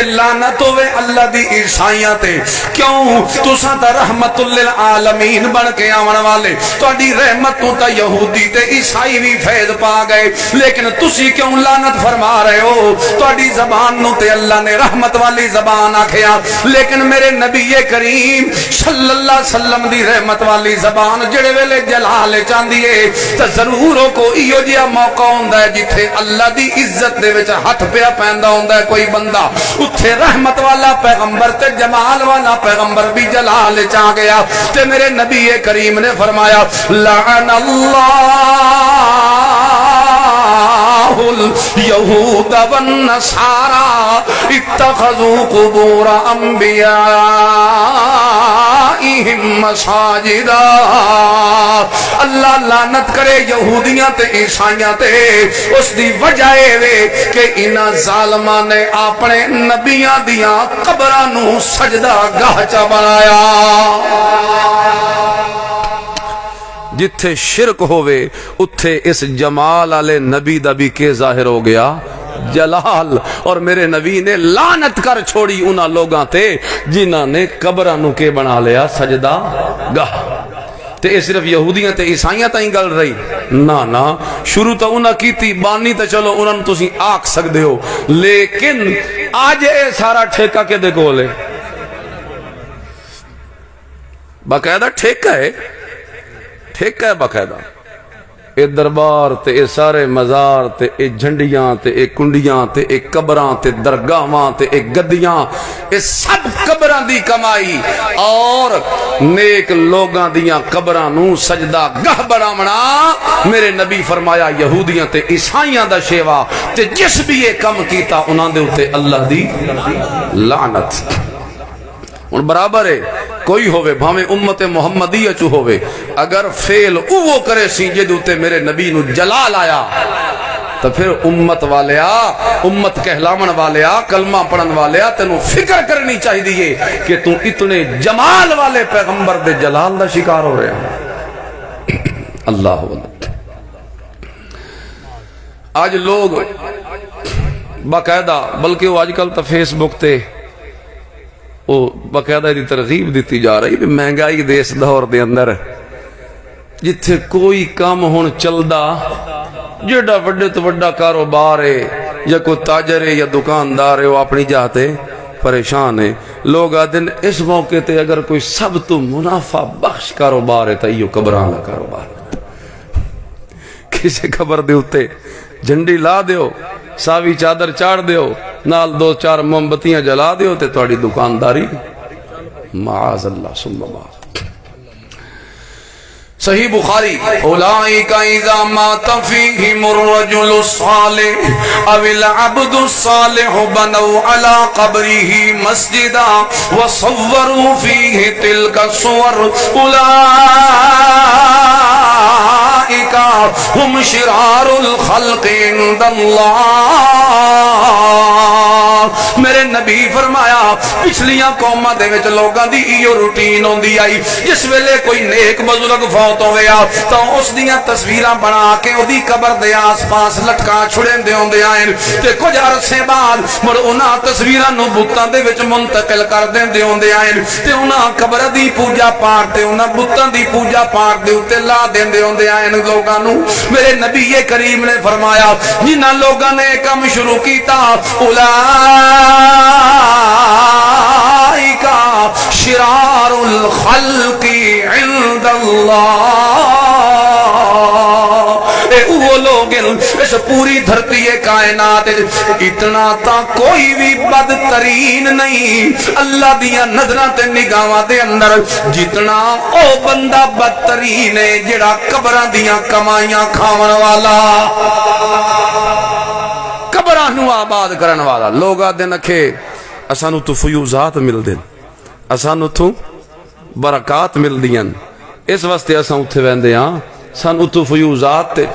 [SPEAKER 1] لعنت ہوے اللہ دی عیسائیاں تے۔ کیوں؟ تساں تا رحمت للعالمین بن کے آون والے، تہاڈی رحمت تو تا یہودی تے عیسائی بھی فیض پا گئے، لیکن تسی کیوں لعنت فرما رہے ہو؟ تہاڈی زبان نو تے اللہ نے رحمت والی زبان آکھیا، لیکن میرے نبی کریم صلی اللہ علیہ وسلم دی رحمت والی زبان جڑے ویلے جلال چاندی ہے تے ضرور کو ایو جیا موقع جتھے اللہ دی عزت دے وچ ہاتھ پیا پیندا ہوندا ہے کوئی بندہ، اتھے رحمت والا پیغمبر تے جمال والا پیغمبر بھی جلال چا گیا تے میرے نبی کریم نے فرمایا لعن اللہ الیہود والنصارى اتخذوا قبور انبیائهم مساجدا۔ اللہ لعنت کرے یہودیاں تے عیسائیاں تے، اس دی وجہ ہے کہ انہاں ظالماں نے اپنے نبیاں دیاں قبراں نو سجدہ گاہ چا بنایا۔ جتھے شرک ہوئے اتھے اس جمال والے نبی دا بھی کے ظاہر ہو گیا جلال، اور میرے نبی نے لعنت کر چھوڑی انہاں لوگاں تے جنہاں نے قبراں نو کے بنا لیا سجدہ گاہ۔ تے یہ صرف یہودیاں تے عیسائیاں تائیں گل رہی نا شروع تو انہاں کی تھی بانی تے چلو انہاں نے تسی آکھ سکدے ہو، لیکن آج اے سارا ٹھیکہ کے دے گولے باقاعدہ ٹھیکہ ہے باقاعدہ اے دربار تے اے سارے مزار تے اے جھنڈیاں تے اے کنڈیاں تے اے قبراں تے درگاہاں تے اے گدیاں، اے سب قبراں دی کمائی اور نیک لوگاں دیاں قبراں نو سجدہ گاہ بناونا میرے نبی فرمایا یہودیاں تے عیسائیاں دا شیوا تے جس بھی یہ کم کیتا انہاں دے اوتے اللہ دی لعنت۔ ان برابر ہے کوئی ہوئے بھامے امت محمدیہ چو ہوئے، اگر فیل اوہ کرے سی جدوتے میرے نبی نو جلال آیا تو پھر امت والیا، امت کہلاون والیا، کلمہ پڑھن والیا تینوں فکر کرنی چاہی دیئے کہ تو اتنے جمال والے پیغمبر دے جلال دا شکار ہو رہے ہیں۔ اللہ واللہ آج لوگ باقاعدہ، بلکہ وہ آج کل تا فیس بک تے وہ باقاعدہ دی ترغیب دیتی جا رہی بھی مہنگائی دے اس دور دے اندر جتھے کوئی کام ہون چلدا جڑا وڈے تو وڈا کاروبار ہے یا کوئی تاجر ہے یا دکاندار ہے وہ اپنی جاتے پریشان ہے۔ لوگ آدھن اس موقع تے اگر کوئی سب تو منافع بخش کاروبار ہے تا یہ قبران کا کاروبار، کسی قبر دے ہوتے جھنڈی لا دیو، ساوی چادر چاڑ دیو، نال دو چار موم بتیاں جلا دیو تے توڑی دکانداری معاذ اللہ ثم اللہ۔ صحیح بخاری اولئک اذا مات فیہم الرجل الصالح او العبد الصالح بنوا على قبره مسجدا وصوروا فیہ تلک الصور اولئک ہم شرار الخلق عند اللہ۔ میرے نبی فرمایا پچھلیاں قومہ دے وچ لوگاں دی ایو روٹین ہوندی آئی، جس ویلے کوئی نیک بزرگ فوت ہو گیا تو اس دیاں تصویراں بنا کے او دی قبر دے آس پاس لٹکا چھڑیں دے ہوندے آئیں تے کچھ عرصے بعد مڑ انہاں تصویراں نو بتاں دے وچ منتقل کر دے ہوندے آئیں تے انہاں قبر دی پوجا پاٹ تے انہاں بتاں دی پوجا پاٹ دے اوتے لا دے ہوندے آئیں لوگاں نو۔ میرے نبی کریم نے فرمایا جنہاں لوگاں نے کم شروع کیتا اولئک شرار الخلق عند اللہ، وہ لوگ اس پوری دھرتی کائنات اتنا تا کوئی بھی بدترین نہیں اللہ دیا نظروں تے نگاہاں دے اندر جتنا او بندہ بدترین ہے جڑا قبراں دیاں کمائیاں کھاون والا قبراں نو آباد کرن والا لوگ آدھے نکھے اسانو تو فیوزات مل دین اسانو تو برکات مل دین اس واسطے اساں اتھے ویندے ہاں سانو تو فیوزات تے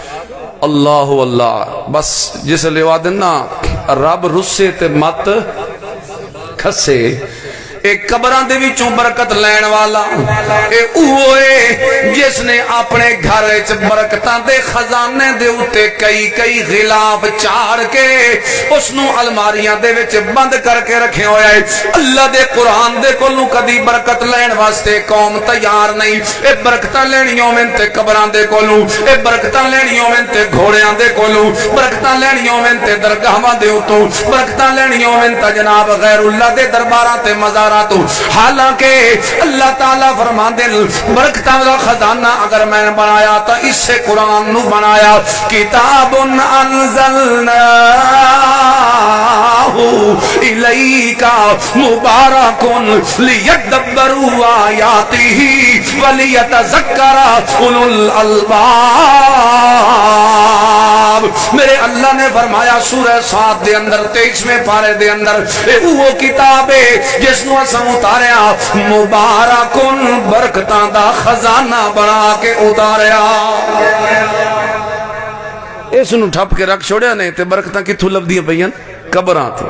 [SPEAKER 1] اللہ اللہ بس جس لوا دینا رب رسے تے مت کھسے ایک قبران دے وچوں برکت لین والا اے اوے جس نے اپنے گھر وچ برکتاں دے خزانے دے اوتے کئی غلاف چاڑ کے اس نو الماریاں دے وچ بند کر کے رکھے ہویا ہے اللہ دے قرآن دے کولوں کدی برکت لین واسطے قوم تیار نہیں اے برکتاں لینیاں میں تے قبران دے کولوں اے برکتاں لینیاں میں تے گھوڑیاں دے کولوں برکتاں لینیاں میں تے درگاہاں دے اوتوں برکتاں لینیاں میں تے جناب غیر اللہ دے درباراں تے مزار حالانکہ اللہ تعالیٰ فرمان دے برکتاں دا خزانہ اگر میں نے بنایا تو اس سے قرآن نو بنایا کتاب انزلناہ الیکا مبارک لیدبروا آیاتہ ولیتذکر اولو الالباب میرے اللہ نے فرمایا سورہ صاد دے اندر 23ویں پارے دے اندر وہ کتاب ہے جس نو اساں اتاریا مبارکن برکتاں دا خزانہ بنا کے اتاریا اس نو ٹھپ کے رکھ چھوڑیا نہیں تے برکتاں کتھوں لبدیاں پئیاں قبراں تے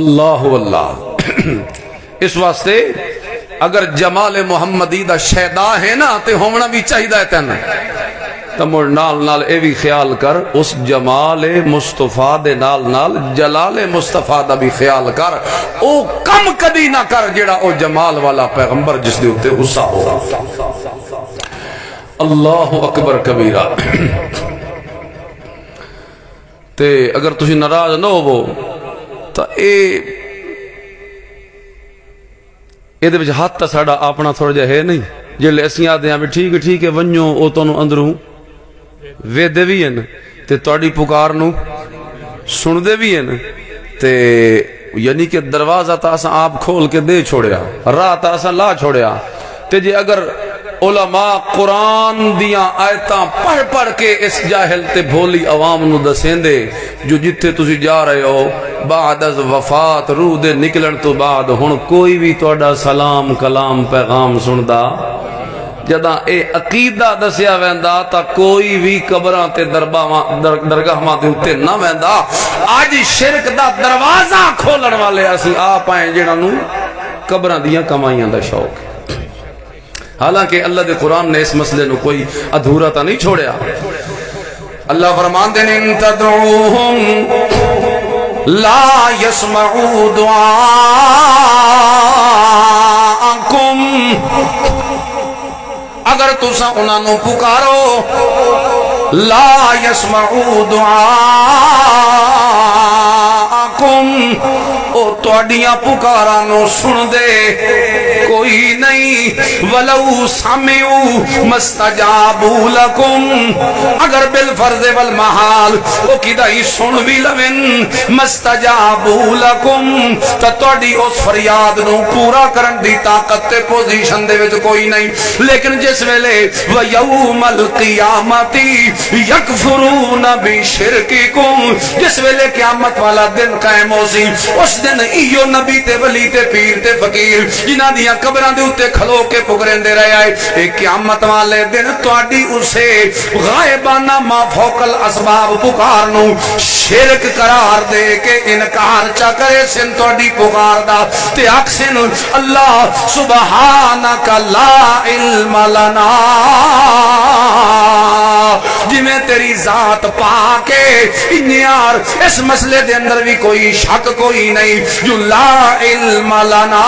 [SPEAKER 1] اللہ واللہ اس واسطے اگر جمال محمدی دا شیدا ہے نا تے ہونا بھی چاہیدہ ہے تینا تمور نال اے بھی خیال کر اس جمال مصطفیٰ دے نال جلال مصطفیٰ دا بھی خیال کر او کم کدی نہ کر جڑا او جمال والا پیغمبر جس دے ہوتے غصہ ہو اللہ اکبر کبیرہ تے اگر تسی ناراض نہ ہو تو اے دے وچ ہاتھ تا ساڑا اپنا تھوڑا جا ہے نہیں جلے اسی آدھے ہیں ٹھیک ہے ونجو او تونوں اندروں وے دے بھی ہیں تے توڑی پکار نو سن دے بھی ہیں تے یعنی کہ دروازہ تا اساں آپ کھول کے دے چھوڑیا راہ تا اساں لا چھوڑیا تے جے اگر علماء قرآن دیاں آیتاں پڑھ کے اس جاہل تے بھولی عوام نو دسیں دے جو جتھے تسی جا رہے ہو بعد از وفات روح دے نکلن تو بعد ہن کوئی بھی توڑا سلام کلام پیغام سندا جداں اے عقیدہ دسیا ویندا تا کوئی بھی قبراں تے درگاہاں دے اوتے نہ ویندا اج شرک دا دروازہ کھولن والے اسی آپ آئے جڑاں نو قبراں دیاں کمائیاں دا شوق حالانکہ اللہ دے قرآن نے اس مسئلے نو کوئی ادھورا تا نہیں چھوڑیا اللہ فرمان دے ان تدعوہم لا يسمعوا دعاءکم اگر تسا انہاں نو پکارو لا يسمعوا دعاءکم او توڑیاں پکارا نو سن دے کوئی نہیں ولو سمعوا مستجابوا لکم اگر بالفرض والمحال او کدائی سن بھی لوین مستجابوا لکم تا توڑی اس فریاد نو پورا کرن دی طاقت تے پوزیشن دے وچ کوئی نہیں لیکن جس ویلے وَيَوْمَ الْقِيَامَةِ يَكْفُرُونَ بِشِرْكِكُمْ جس ویلے قیامت والا دن قائم ہو سی اس دن ایو نبی تے ولی تے پیر تے فقیر جنہ دیاں قبران دے اتے کھلو کے پکرین دے رہے آئے ایک قیامت والے دن توڑی اسے غائبانہ ما فوق الاسباب پکارنو شرک قرار دے کے انکار چا کرے سن توڑی پکار دا تے اکسن اللہ سبحانک لا علم لنا جی میں تیری ذات پاکے انیار اس مسئلے دے اندر بھی کوئی شک کوئی نہیں جو لا علم لنا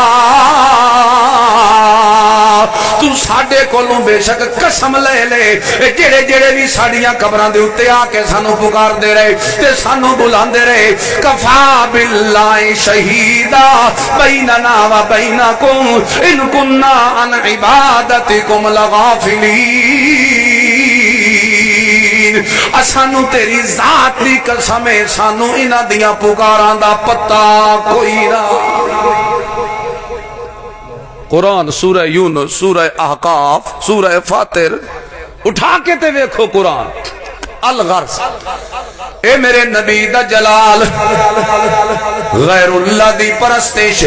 [SPEAKER 1] تو ساڑھے کولوں بے شک قسم لے لے جڑے جڑے بھی ساڑیاں قبران دے اتے آکے سانو پکار دے رہے تے سانو بلان دے رہے کفا باللہ شہیدہ بیننا و بینکم ان کننا عن عبادتکم لغافلین اسانو تیری ذات دی قسم ہے سانو انہاں دیاں پکاراں دا پتہ کوئی نہ۔ قرآن سورہ یونس، سورہ احقاف، سورہ فاطر اٹھا کے تے ویکھو قرآن الغرض اے میرے نبی دا جلال غیر اللہ دی پرستش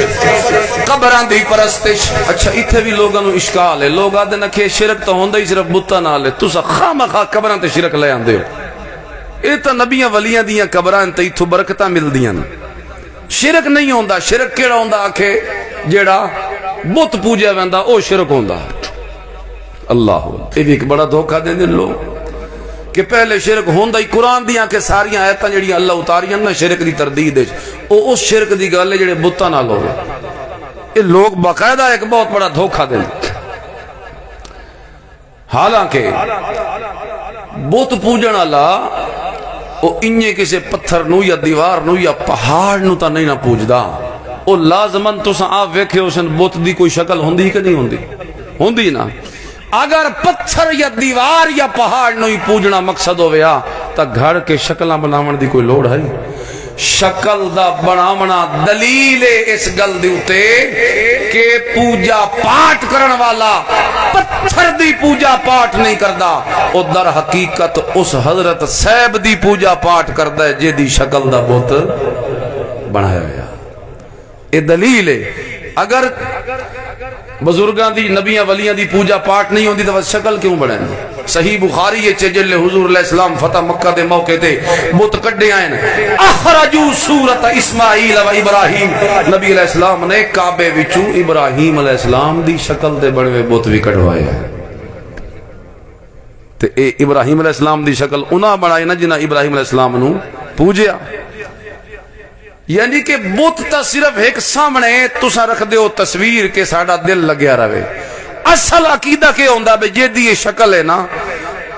[SPEAKER 1] قبران دی پرستش۔ اچھا اتھے بھی لوگاں نو اشکال ہے، لوگ آدھے نکھے شرک تو ہوندہ ہی صرف بتہ نہ لے، تُسا خام خواہ قبران تے شرک لے آندے ہو۔ اے تا نبیاں ولیاں دیاں قبران تے اتھو برکتہ مل دیاں، شرک نہیں ہوندہ۔ شرک کیڑا ہوندہ آکھے جیڑا بت پوجے ویندہ او شرک ہوندہ۔ اللہ یہ بھی ایک بڑا دھوکہ دیں دن لوگ کہ پہلے شرک ہوندہ ہی قرآن دیاں کہ ساریاں آیتاں جڑی اللہ اتاریاں نا شرک دی تردید ہے، او اس شرک دی گالے جڑے بتہ نہ لوگ۔ یہ لوگ باقاعدہ ایک بہت بڑا دھوکہ دیں، حالانکہ بت پوجن اللہ او انجے کسے پتھر نو یا دیوار نو یا پہاڑ نو تا نہیں نہ پوجدہ، او لازمن تو ساں آپ ویکھے اسن بت دی کوئی شکل ہوندی کہ نہیں ہوندی؟ ہوندی نا۔ اگر پتھر یا دیوار یا پہاڑ نو ہی پوجنا مقصد ہویا تا گھر کے شکلہ بناون دی کوئی لوڑ ہے؟ شکل دا بناونا دلیل اس گل دیوتے کہ پوجا پاٹ کرن والا پتھر دی پوجا پاٹ نہیں کردہ، او در حقیقت اس حضرت صاحب دی پوجا پاٹ کردہ ہے جے دی شکل دا بہت بنایا ہویا۔ یہ دلیل ہے۔ اگر بزرگاں دی نبیاں ولیاں دی پوجا پاٹ نہیں ہوندی تو شکل کیوں بڑھائیں؟ صحیح بخاری یہ چجل حضور علیہ السلام فتح مکہ دے موقع تے بت کڈے آئیں اخرجو سورت اسماعیل و ابراہیم، نبی علیہ السلام نے کعبے وچوں ابراہیم علیہ السلام دی شکل دے بڑھوے بت بھی کڈوائے ہیں۔ تے اے ابراہیم علیہ السلام دی شکل انہاں بڑھائے نا جنہاں ابراہیم علیہ السلام نو پوجیا، یعنی کہ بت تا صرف ایک سامنے تسا رکھ دیو تصویر کے ساڑا دل لگیا رہے۔ اصل عقیدہ کے ہوندہ بے جے دی یہ شکل ہے نا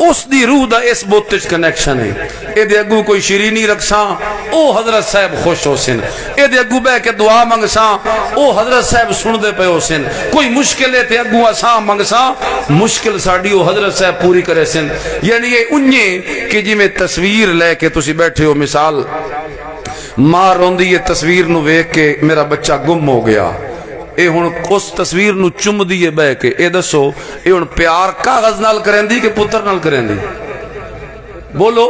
[SPEAKER 1] اس دی روح دا اس بتش کنیکشن ہے۔ اے دے اگو کوئی شیرینی رکھساں او حضرت صاحب خوش ہو سن، اے دے اگو بے کے دعا منگساں او حضرت صاحب سن دے پہ ہو سن، کوئی مشکلیں تے اگو آساں منگساں مشکل ساڑی او حضرت صاحب پوری کرے سن۔ یعنی یہ انہیں کہ جی میں تصویر لے کے تسی بیٹھے ہو، مثال ماں روندی یہ تصویر نو ویک کے میرا بچہ گم ہو گیا، اے ہن اس تصویر نو چم دیئے بے کے اے دسو اے ہن پیار کاغذ نال کریں دی کہ پتر نال کریں دی؟ بولو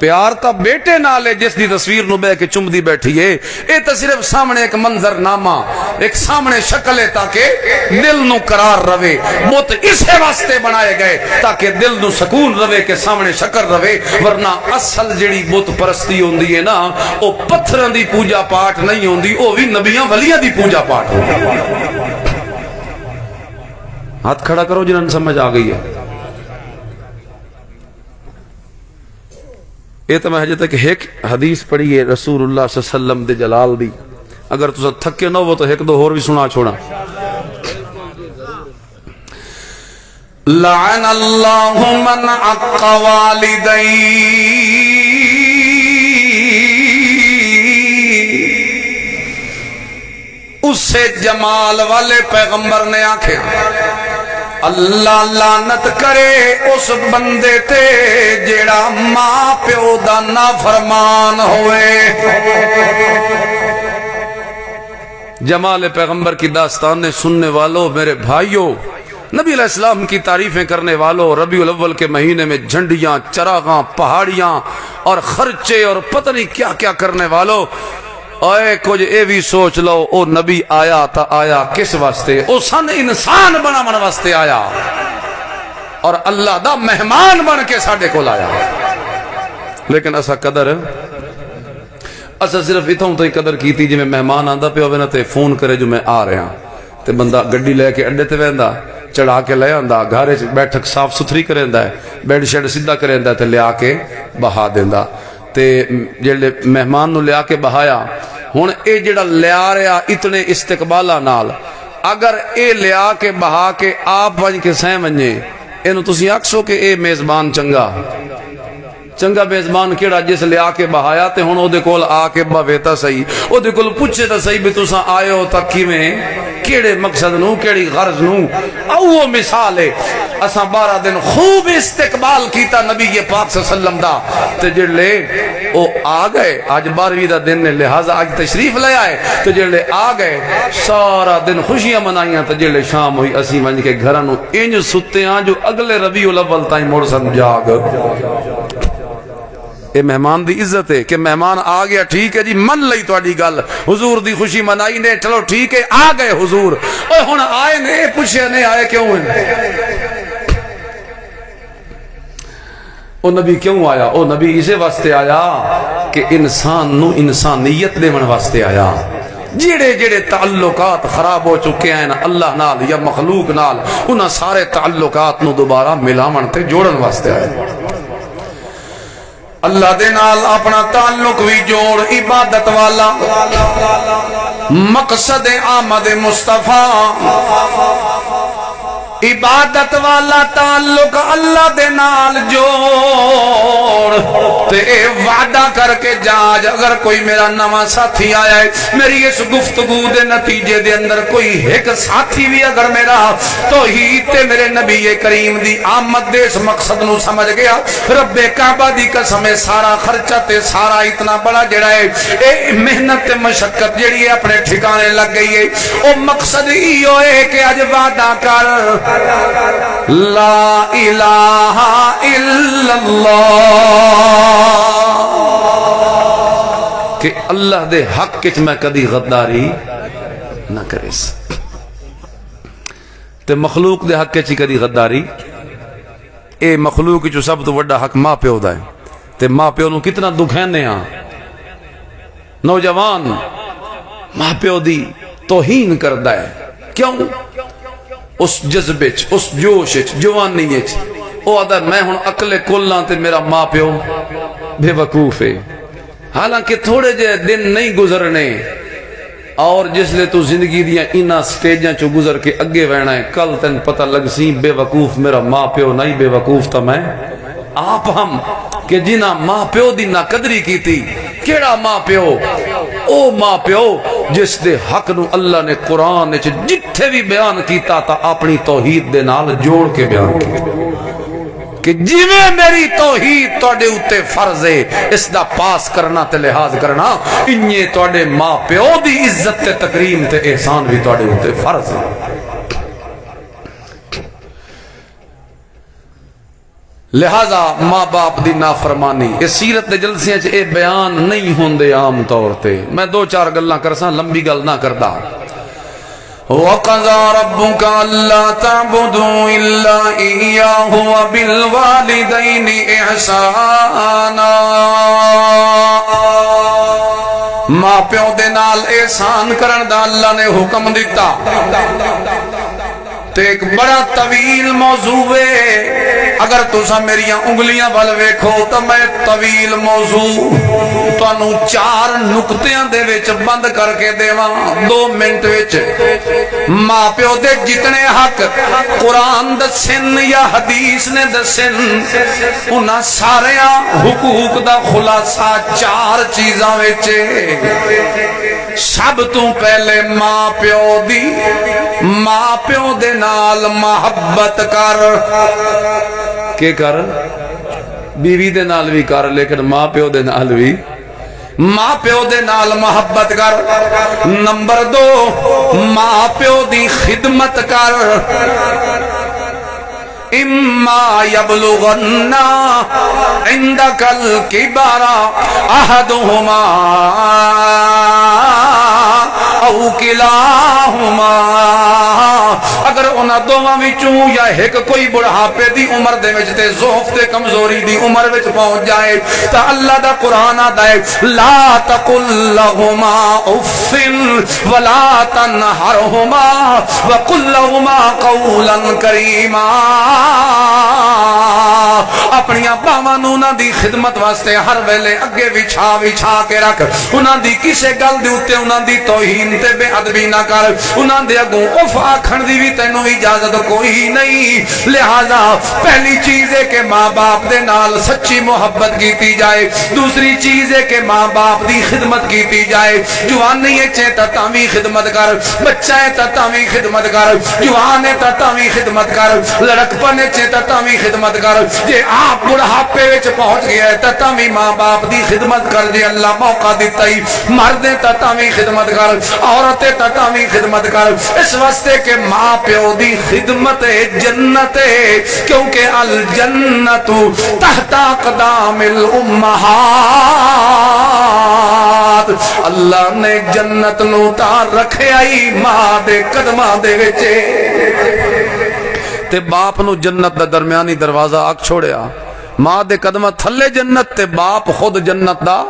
[SPEAKER 1] پیار تا بیٹے نالے جس دی تصویر نو بے کے چم دی بیٹھی ہے۔ اے تا صرف سامنے ایک منظر نامہ، ایک سامنے شکل ہے تاکہ دل نو قرار روے۔ بت اسے واسطے بنائے گئے تاکہ دل نو سکون روے کہ سامنے شکر روے، ورنہ اصل جڑی بت پرستی ہوندی ہے نا او پتھران دی پوجا پاٹ نہیں ہوندی، او بھی نبیاں ولیاں دی پوجا پاٹ ہوندی۔ ہاتھ کھڑا کرو جنہاں سمجھ آ گئی ہے۔ یہ تو میں حجت ہے کہ ایک حدیث پڑھی ہے رسول اللہ صلی اللہ علیہ وسلم دے جلال دی، اگر تو تھکے نہ ہو تو ایک دو اور بھی سنا چھوڑا۔ لعن اللہ من عق والدی، اس سے جمال والے پیغمبر نے آنکھیں اللہ لعنت کرے اس بندے تے جیڑا ماں پیو دا نافرمان ہوئے۔ جمال پیغمبر کی داستانیں سننے والوں میرے بھائیوں، نبی علیہ السلام کی تعریفیں کرنے والوں، ربیع الاول کے مہینے میں جھنڈیاں، چراغاں، پہاڑیاں اور خرچے اور پتہ نہیں کیا کیا کرنے والوں، اے کچھ اے بھی سوچ لو او نبی آیا تا آیا کس واسطے؟ او سن انسان بنا من واسطے آیا اور اللہ دا مہمان بن کے ساڑھے کو لایا۔ لیکن ایسا قدر ایسا صرف اتھوں تو ہی قدر کی تھی جی میں مہمان آندہ پہ ہوئے نا تے فون کرے جو میں آ رہے ہیں تے بندہ گڈی لے کے اڈے تے ویندہ چڑھا کے لے آندہ، گھارے بیٹھک صاف ستھری کریں دا ہے، بیڈ شیڈ سیدھا کریں دا تے لے آ کے بہا دیں دا تے جڑے مہمان نو لے آ کے بہایا۔ ہون اے جڑا لیا رہا اتنے استقبالہ نال اگر اے لیا کے بہا کے آپ ونج کے سہیں ونجے اینو تسی آکسو کہ اے میزبان چنگا چنگا میزبان کیڑا جس لے آ کے بہایا تے ہن او دے کول آ کے بہوے تا صحیح، او دے کول پوچھے تا صحیح بھی تساں آئے ہو تا کیویں کیڑے مقصد نو کیڑی غرض نو۔ او وہ مثال ہے اساں 12 دن خوب استقبال کیتا نبی پاک صلی اللہ علیہ وسلم دا، تے جڑے او آ گئے آج 12ویں دا دن نے لہذا آج تشریف لے آئے، تے جڑے آ گئے سارا دن خوشیاں منائیاں، تے جڑے شام ہوئی اسی ونج کے گھراں نو انج ستے ہاں جو اگلے ربیع الاول تائیں مڑ سن جاگ۔ اے مہمان دی عزت ہے کہ مہمان آ گیا ٹھیک ہے جی من لئی تواڈی گل، حضور دی خوشی منائی نے چلو ٹھیک ہے آ گئے حضور، اوے ہن آئے نے پوچھے نے آئے کیوں ہیں؟ او نبی کیوں آیا؟ او نبی اسے واسطے آیا کہ انسان نو انسانیت دیون واسطے آیا۔ جڑے جڑے تعلقات خراب ہو چکے ہیں اللہ نال یا مخلوق نال، انہاں سارے تعلقات نو دوبارہ ملاون تے جوڑن واسطے آیا۔ اللہ دے نال اپنا تعلق بھی جوڑ، عبادت والا مقصد آمد مصطفیٰ، عبادت والا تعلق اللہ دے نال جوڑ، تے وعدہ کر کے جاج اگر کوئی میرا نواں ساتھی آیا ہے، میری اس گفتگو دے نتیجے دے اندر کوئی ایک ساتھی بھی اگر میرا توحید تے میرے نبی کریم دی آمد دے اس مقصد نو سمجھ گیا، رب کعبہ دی قسم سارا خرچہ تے سارا اتنا بڑا جڑا ہے اے محنت تے مشقت جڑی ہے اپنے ٹھکانے لگ گئی ہے، او مقصد ہی ہوئے کہ اج وعدہ کر لا الہ الا اللہ کہ اللہ دے حق کچ میں کدی غداری نہ کریس، تے مخلوق دے حق کچ کدی غداری، اے مخلوق جو سب تو وڈا حق ماں پیو دا ہے، تے ماں پیو نو کتنا دکھینے ہاں، نوجوان ماں پیو دی توہین کردہ ہے، کیوں؟ اس جذبے اس جوش جوانی او آدھا میں ہن عقل کلاں تے میرا ماں پیو بے وقوف ہے، حالانکہ تھوڑے جے دن نہیں گزرنے اور جس لئے تو زندگی دیا انہا سٹیجاں چو گزر کے اگے وینا ہے، کل تن پتہ لگ سی بے وقوف میرا ماں پیو نہیں، بے وقوف تا میں آپ ہم کہ جنہ ماں پیو دی نہ قدری کی تھی، کیڑا ماں پیو؟ او ماں پیو جس دے حق نو اللہ نے قرآن جتھے بھی بیان کیتا تا اپنی توحید دے نال جوڑ کے بیان کیتا کہ جیویں میری توحید توڑے اتے فرض ہے اس دا پاس کرنا تے لحاظ کرنا، انہیں توڑے ماں پیو دی عزت تے تکریم تے احسان بھی توڑے اتے فرض ہے۔ لہذا ماں باپ دی نافرمانی اس سیرت دے جلسیاں چ اے بیان نہیں ہوندے عام طور تے، میں دو چار گلاں کرساں لمبی گل نہ کردا۔ وَقَضَى رَبُّكَ أَلَّا تَعْبُدُوا إِلَّا إِيَّاهُ وَبِالْوَالِدَيْنِ إِحْسَانًا، ماں پیو دے نال احسان کرن دا اللہ نے حکم دیتا، تے ایک بڑا طویل موضوع ہے، اگر تسا میریاں انگلیاں بل ویکھو تو میں طویل موضوع تانوں 4 نقطیاں دے وچ بند کر کے دیواں 2 منٹ وچ۔ ماں پیو دے جتنے حق قرآن دسن یا حدیث نے دسن، انہاں سارے حقوق دا خلاصہ 4 چیزاں وچ۔ سب تو پہلے ماں پیو دی، ماں پیو دے نال محبت کر، کہ کر بیوی دے نال بھی کر لیکن ماں پیو دے نال بھی، ماں پیو دے نال محبت کر۔ نمبر 2 ماں پیو دی خدمت کر، اما یبلغن عندک الکبر احدہما او کلاہما، اگر انہاں دوواں وچوں یا ایک کوئی بڑھاپے دی عمر دے وچ تے ضعف تے کمزوری دی عمر وچ پہنچ جائے تا اللہ دا قرآن آتا ہے لا تقل لہما اف ولا تنہرہما وقل لہما قولا کریما، اپنی باواں نوں انہاں دی خدمت واسطے ہر ویلے اگے وچھا کے رکھ انہاں دی کسے گل دے اوتے انہاں دی توہین تے بے ادبی نہ کر انہاں دے اگوں اف آکھن دی وی تینوں اجازت کوئی نہیں لہذا پہلی چیز ہے کہ ماں باپ دے نال سچی محبت کیتی جائے دوسری چیز ہے کہ ماں باپ دی خدمت کیتی جائے جوانی ہے تاں وی خدمت کر بچہ ہے تاں وی خدمت کر جوان ہے تاں وی خدمت کر لڑکپن ہے تاں وی خدمت کر جے آپ بڑھاپے وچ پہنچ گیا ہے تاں وی ماں باپ دی خدمت کر جے اللہ موقع دیتا ہی مرد ہے تاں وی خدمت کر عورت ہے تاں وی خدمت کر اس واسطے کہ ماں پیو دی خدمت جنت ہے کیونکہ الجنت تحت اقدام الامہات اللہ نے جنت نو تار رکھے آئی ماں دے قدماں دے وچے تے باپ نو جنت دا درمیانی دروازہ آگ چھوڑیا ماں دے قدمہ تھلے جنت تے باپ خود جنت دا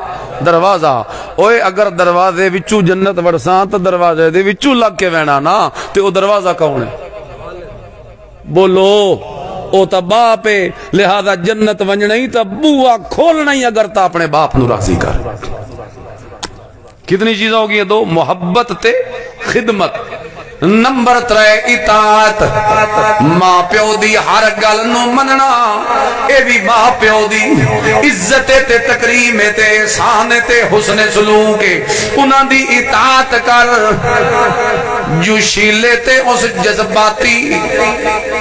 [SPEAKER 1] دروازہ اوے اگر دروازے وچو جنت ورساں تو دروازے دے وچو لگ کے وینا نا تے او دروازہ کون ہے بولو او تا باپ ہے لہذا جنت ونجنا ہی تا بوا کھولنا ہی اگر تا اپنے باپ نو راضی کر کتنی چیزیں ہوگی ہیں دو محبت تے خدمت نمبر 3 اطاعت ماں پیو دی ہر گل نو مننا اے بھی ماں پیو دی عزت تے تکریم تے احسان تے حسن سلوک انہاں دی اطاعت کر جو شیلے تے اس جذباتی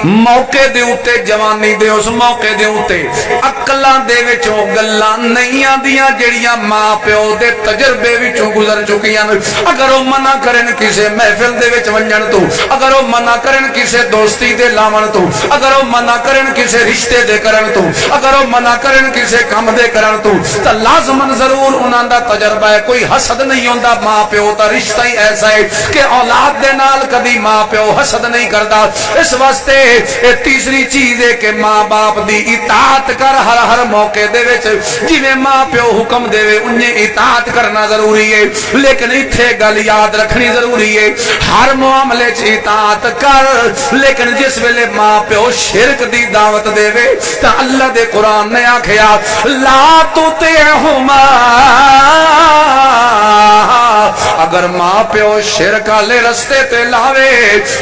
[SPEAKER 1] موقع دے اوتے جوانی دے اس موقع دے اوتے عقلاں دے وچوں گلاں نہیں آندیاں جڑیاں ماں پیو دے تجربے وچوں گزر چکیاں اگر او منع کرن کسے محفل دے وچ تو اگر وہ منع کرن کسے دوستی دے لاون تو اگر وہ منع کرن کسے رشتے دے کرن تو اگر وہ منع کرن کسے کام دے کرن تو لازمن ضرور انہاں دا تجربہ ہے کوئی حسد نہیں ہوندا ماں پیو دا رشتہ ہی ایسا ہے کہ اولاد دے نال کبھی ماں پیو حسد نہیں کردا اس واسطے تیسری چیز ہے کہ ماں باپ دی اطاعت کر ہر موقع دے وچ جویں ماں پیو حکم دے انہیں اطاعت کرنا ضروری ہے لیکن ایتھے گل یاد رکھنی ضروری ہے ہر معاملے اطاعت کر لیکن جس ویلے ماں پیو شرک دی دعوت دے وے تا اللہ دے قرآن نے آکھیا لا تطعهما اگر ماں پیو شرک والے رستے تے لاوے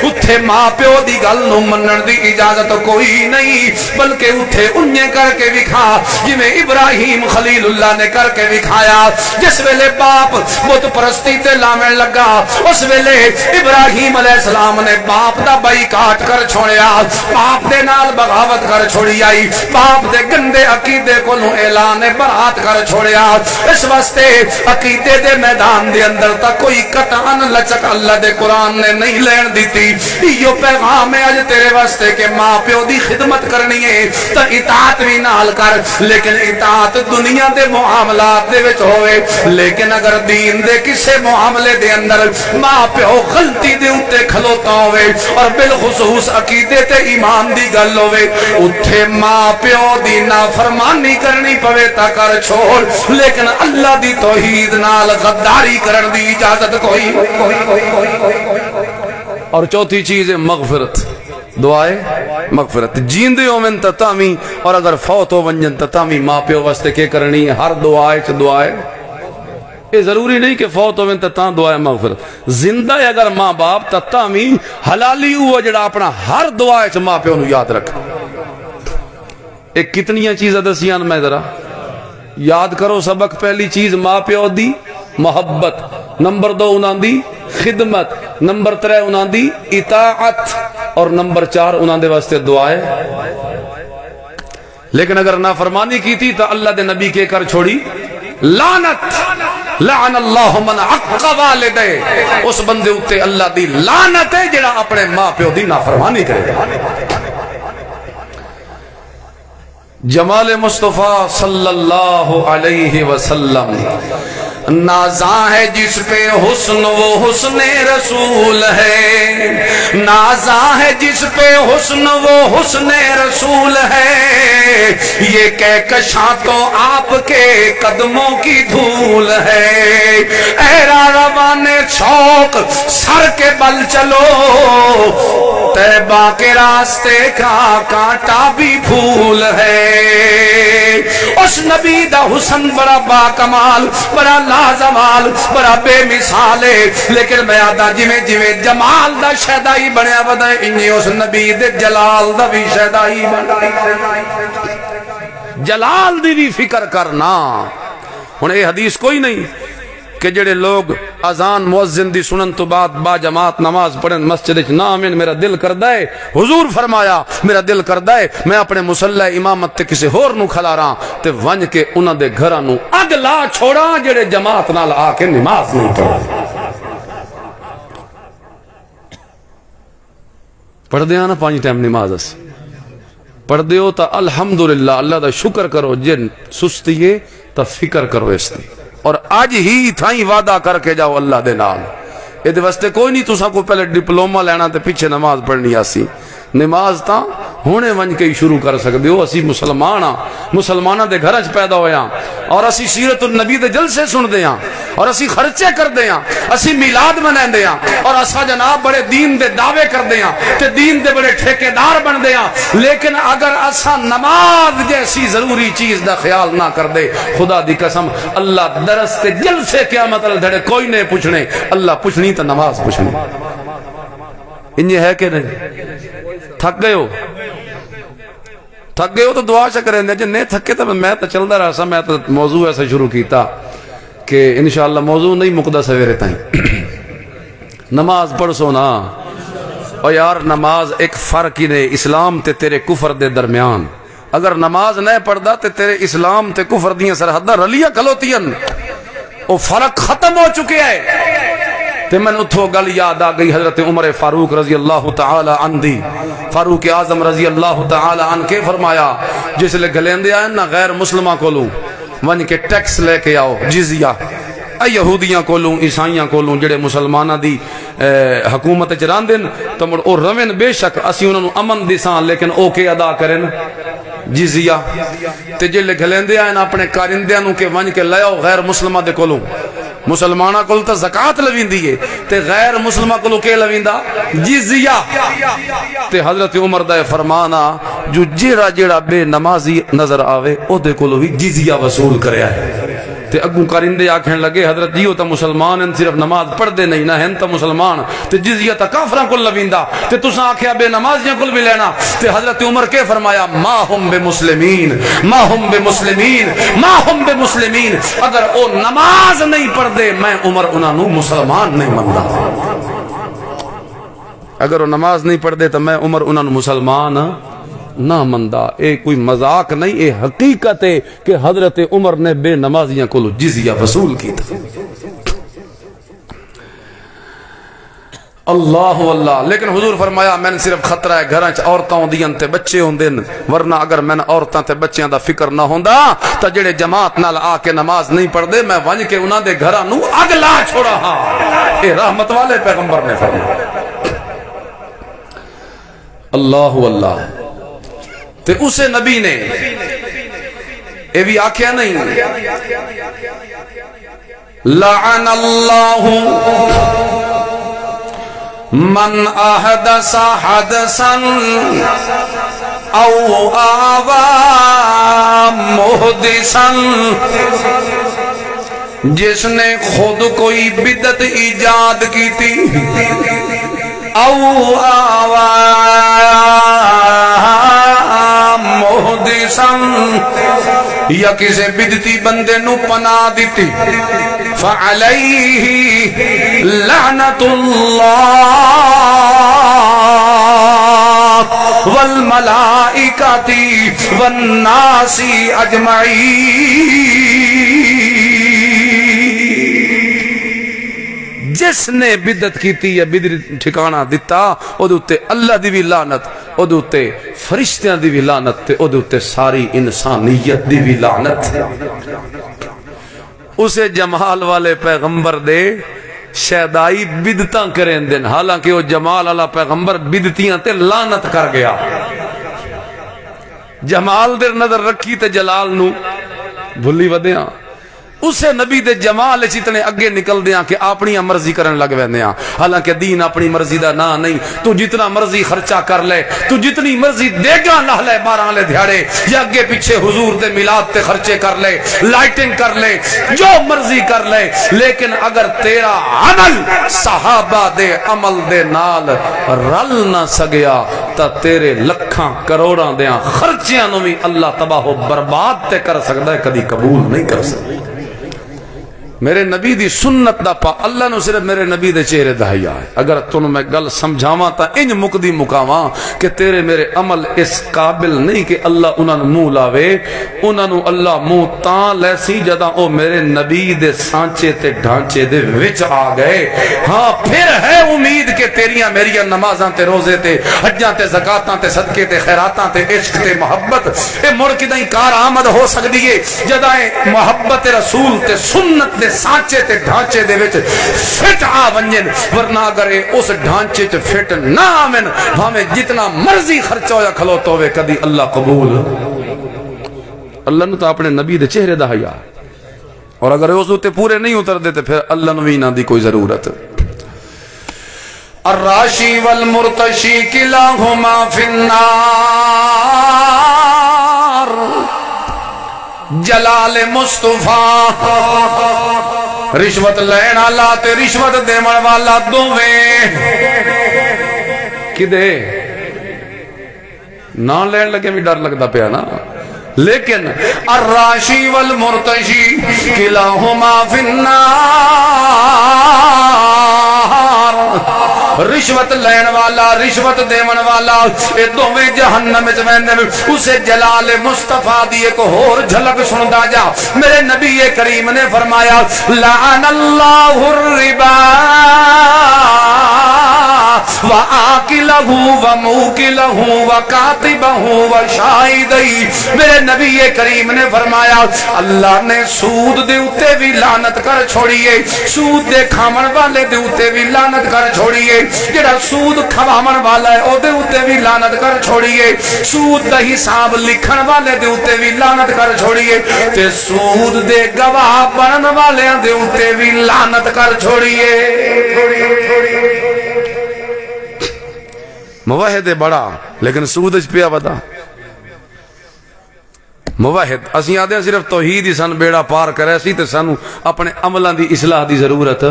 [SPEAKER 1] اتھے ماں پیو دی گل نو منن دی اجازت کوئی نہیں بلکہ اتھے انہیں کر کے وکھا جویں ابراہیم خلیل اللہ نے کر کے وکھایا جس ویلے باپ بت پرستی تے لاویں لگا اس ویلے ابراہیم علیہ السلام نے باپ دا بائی کاٹ کر چھوڑیا باپ دے نال بغاوت کر چھوڑی آئی باپ دے گندے عقیدے کو نو اعلان برات کر چھوڑیا اس واسطے عقیدے دے میدان دے اندر تا کوئی قطعاً لچک اللہ دے قرآن نے نہیں لین دیتی یہ پیغام ہے آج تیرے واسطے کہ ماں پیو دی خدمت کرنی ہے تا اطاعت بھی نال کر لیکن اطاعت دنیا دے معاملات دے وچ ہوئے لیکن اگر دین دے کسے معاملے دے اندر ماں پیو غلطی دے اتے کھلوتا ہوئے اور بالخصوص عقیدے تے ایمان دی گل ہوئے اتھے ماں پیو دی نافرمانی کرنی پوے تا کر چھوڑ لیکن اللہ دی توحید نال غداری کرن دی اجازت کوئی اور چوتھی چیز ہے مغفرت دعائے مغفرت جیندے ہومن تتامی اور اگر فوت ہو ونجن تتامی ماں پیو واسطے کے کرنی ہر دعائے چھ دعائے یہ ضروری نہیں کہ فوت ہوئے تتاں دعائے مغفرت زندہ ہے اگر ماں باپ تتامی حلالی ہوا جڑا اپنا ہر دعائے چھ ماں پیو نو یاد رکھ ایک کتنیاں چیزیں دسیاں میں ذرا یاد کرو سبق پہلی چیز ماں پیو دی محبت نمبر 2 انہاں دی خدمت نمبر 3 انہاں دی اطاعت اور نمبر 4 انہاں دے واسطے دعائے لیکن اگر نافرمانی کی تھی تو اللہ دے نبی کے کر چھوڑی لعنت لعن اللہ من عق والدے اس بندے اتے اللہ دی لعنت ہے جڑا اپنے ماں پیو دی نافرمانی کرے جمال مصطفیٰ صلی اللہ علیہ وسلم نازاں ہے جس پہ حسن وہ حسن رسول ہے، نازاں ہے جس پہ حسن وہ حسن رسول ہے، یہ کہکشاں تو آپ کے قدموں کی دھول ہے۔ اے راروان شوق سر کے بل چلو، طیبہ کے راستے کا کانٹا بھی پھول ہے۔ اس نبی دا حسن بڑا با کمال، بڑا لازوال، بڑا بے مثال ہے، لیکن میں آدھا جویں جمال دا شہدائی بنیا ودا انہی اس نبی دے جلال دا بھی شہدائی بنیا۔ جلال دی بھی فکر کرنا۔ ہن یہ حدیث کوئی نہیں کہ جڑے لوگ اذان مؤذن دی سنن تو بعد با جماعت نماز پڑھن مسجد وچ نہ آمن، میرا دل کردا ہے، حضور فرمایا میرا دل کردا ہے میں اپنے مصلی امامت تے کسے ہور نو کھلاراں تے ونج کے انہاں دے گھراں نو اگ لا چھوڑاں جڑے جماعت نال آ کے نماز نہیں پڑھدے۔ پڑھدے نا 5 ٹائم نماز اس پڑھدے ہو تا الحمدللہ اللہ دا شکر کرو، جن سستیے تا فکر کرو اس دی، اور آج ہی تھائیں وعدہ کر کے جاؤ اللہ دے نال۔ یہ دے واسطے کوئی نہیں تساں کو پہلے ڈپلوما لینا تے پیچھے نماز پڑھنی آسی، نماز تا ہونے ونج کے ہی شروع کر سکتے ہو۔ اسی مسلمان ہاں، مسلمانہ دے گھر اچ پیدا ہویا اور اسی سیرت النبی دے جلسے سن دے ہاں اور اسی خرچے کر دے ہاں، اسی میلاد منائیں دے ہاں اور اسا جناب بڑے دین دے دعوے کر دے ہاں تے دین دے بڑے ٹھیکیدار بن دے ہاں، لیکن اگر اسا نماز جیسی ضروری چیز دا خیال نہ کر دے، خدا دی قسم اللہ درس تے جلسے قیامت دھڑے کوئی نہیں پوچھنے، اللہ پوچھنی تو نماز پوچھنی۔ انہیں ہے کہ نہیں؟ تھک گئے ہو؟ تھک گئے ہو تو دعا چکریں دیں، جن نہیں تھکے تو میں تو چل دا رہا سا، میں تو موضوع ایسا شروع کیتا کہ انشاءاللہ موضوع نہیں مقدہ سویرے تائیں۔ نماز پڑھ سونا اور یار نماز ایک فرق ہی نہیں اسلام تے تیرے کفر دے درمیان۔ اگر نماز نہیں پڑھدا تے تیرے اسلام تے کفر دیاں سرحدہ رلیاں کھلوتیاں، وہ فرق ختم ہو چکے ہے۔ تے میں اتھو گل یاد آ گئی حضرت عمر فاروق رضی اللہ تعالی عنہ دی، فاروق اعظم رضی اللہ تعالی عنہ کے فرمایا جس لے گلیندے آئے نا غیر مسلمہ کولوں ون کے ٹیکس لے کے آؤ جزیہ، یہودیاں کولوں عیسائیاں کولوں جڑے مسلمانہ دی حکومت چران دن تو مڑ او روین بے شک اسی انہوں نے امن دیسان لیکن او کے ادا کرن جزیہ۔ تے جلے گھلیندے آئے نا اپنے کارندیاں نو کے ون کے لے آؤ غیر مسلمہ دے کولوں، مسلمانہ کول تا زکاة لوین دیئے تے غیر مسلمہ کولو کے لوین دا جزیہ۔ تے حضرت عمر دا فرمانا جو جیڑا بے نمازی نظر آوے او دے کولو بھی جزیہ وصول کرے آئے۔ تے اگوں کارندے آکھیں لگے حضرت جیو تا مسلمان ہیں صرف نماز پڑھ دے نہیں نہ ہیں تا مسلمان تے جزیہ تا کافران کل لویندا تے تساں آکھیا بے نمازیاں کل بھی لینا۔ تے حضرت عمر کے فرمایا ما ہم بے مسلمین ما ہم بے مسلمین ما ہم بے مسلمین، اگر او نماز نہیں پڑھ دے میں عمر انہاں نو مسلمان نہیں مندا، اگر وہ نماز نہیں پڑھ دے تو میں عمر انہاں نو مسلمان نہ مندہ۔ اے کوئی مذاق نہیں، اے حقیقت ہے کہ حضرت عمر نے بے نمازیاں کو جزیہ وصول کی تھا۔ اللہ اللہ، لیکن حضور فرمایا میں نے صرف خطرہ ہے گھراں چ عورتاں ہوندیاں تے بچے ہوندے، ورنہ اگر میں نے عورتاں تے بچیاں دا فکر نہ ہوندا تے جڑے جماعت نال آ کے نماز نہیں پڑھ دے میں ونج کے انہاں دے گھراں نو اگ لا چھوڑا ہاں۔ اے رحمت والے پیغمبر نے فرمایا۔ اللہ اللہ، تے اسے نبی نے اے بھی آکھیا نہیں لعن اللہ من احدث حدثا او آوا محدثا، جس نے خود کوئی بدعت ایجاد کی تھی او آوا محدثا یا کسی بدعتی بندے نو پناہ دیتی فعلیہ لعنت اللہ والملائکۃ والناس اجمعین، جس نے بدعت کیتی یا بدعت ٹھکانہ دیتا او دے اُتے اللہ دی بھی لعنت، او دے اُتے فرشتیاں دی بھی لعنت تے او دے اُتے ساری انسانیت دی بھی لعنت۔ اسے جمال والے پیغمبر دے شہدائی بدتاں کریں دن، حالانکہ وہ جمال والا پیغمبر بدتیاں تے لعنت کر گیا۔ جمال دے نظر رکھی تے جلال نو بھلی ودیاں، اسے نبی دے جمال اتنے اگے نکل دیاں کہ اپنی مرضی کرن لگ ویندیاں، حالانکہ دین اپنی مرضی دا نا نہیں۔ تو جتنا مرضی خرچہ کر لے، تو جتنی مرضی دے گا نہ لے 12 لے دھیاڑے، یا اگے پیچھے حضور دے میلاد تے خرچے کر لے، لائٹنگ کر لے، جو مرضی کر لے، لیکن اگر تیرا عمل صحابہ دے عمل دے نال رل نہ سگیا تا تیرے لکھاں کروڑاں دیاں خرچیاں نو بھی اللہ تباہ و برباد تے کر سکتا ہے، کدی قبول نہیں کر سکتا۔ میرے نبی دی سنت دا پا اللہ نو صرف میرے نبی دے چہرے دا حیا ہے۔ اگر تنو میں گل سمجھاواں تا انج مقدی مکاواں کہ تیرے میرے عمل اس قابل نہیں کہ اللہ انہاں نو منہ لاوے، انہاں نو اللہ منہ تاں لیسی جدا او میرے نبی دے سانچے تے ڈھانچے دے وچ آ گئے۔ ہاں پھر ہے امید کہ تیریاں میریاں نمازاں تے روزے تے حجاں تے زکاتاں تے صدقے تے خیراتاں تے عشق تے محبت اے مڑ کدیں کار آمد ہو سکدی ہے جدا محبت رسول تے سنت دے سانچے تے ڈھانچے دے وچ فٹ آ ونجن، ورنہ اگر اس ڈھانچے چ فٹ نہ آویں بھاویں جتنا مرضی خرچہ ہویا کھلوتا ہوئے کدی اللہ قبول۔ اللہ نو تو اپنے نبی دے چہرے دا حیا، اور اگر اس تے پورے نہیں اتر دیتے پھر اللہ نو بھی نہ دی کوئی ضرورت۔ الراشی والمرتشی کلاہما فی النار، جلال مصطفیٰ رشوت لین والا تے رشوت دیون والا دوویں کدے نہ لین لگے بھی ڈر لگتا پیا نا، لیکن الراشی والمرتشی کلاہما فی النار، رشوت لین والا رشوت دیون والا اے دوویں جہنم وچ ویندے نے۔ اسے جلال مصطفیٰ دی ایک ہور جھلک سندا جا، میرے نبی کریم نے فرمایا لعن اللہ الربا وآکلہ وموکلہ وکاتبہ وشاہدہ، میرے نبی کریم نے فرمایا اللہ نے سود دے اتے بھی لعنت کر چھوڑیے، سود دے کھامن والے دے اتے بھی لعنت کر چھوڑیے، جڑا سود کھوامن والا ہے او دے اتے بھی لعنت کر چھوڑیے، سود دا حساب لکھن والے دے اتے بھی لعنت کر چھوڑیے، تے سود دے گواہ بنن والے دے اتے بھی لعنت کر چھوڑیے۔ موحد بڑا لیکن سود اچ پیا ودا، موحد اسی آدھے صرف توحید ہی سن بیڑا پار کرے سی تے سانو اپنے عملاں دی اصلاح دی ضرورت،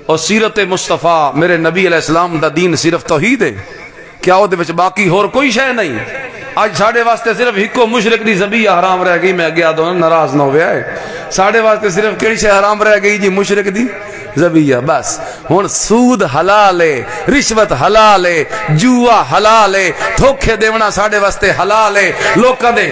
[SPEAKER 1] اور سیرت مصطفیٰ میرے نبی علیہ السلام دا دین صرف توحید ہے، کیا وہ دے وچ باقی اور کوئی شے نہیں؟ آج ساڑھے واسطے صرف ہکو مشرک دی ذبیحہ حرام رہ گئی، میں گیا دو ناراض نہ ہویا ہے، ساڑھے واسطے صرف کیڑی شے حرام رہ گئی جی مشرک دی ذبیحہ بس۔ ہن سود حلال ہے، رشوت حلال ہے، جوا حلال ہے، دھوکے دیونا ساڑھے واسطے حلال ہے، لوکاں دے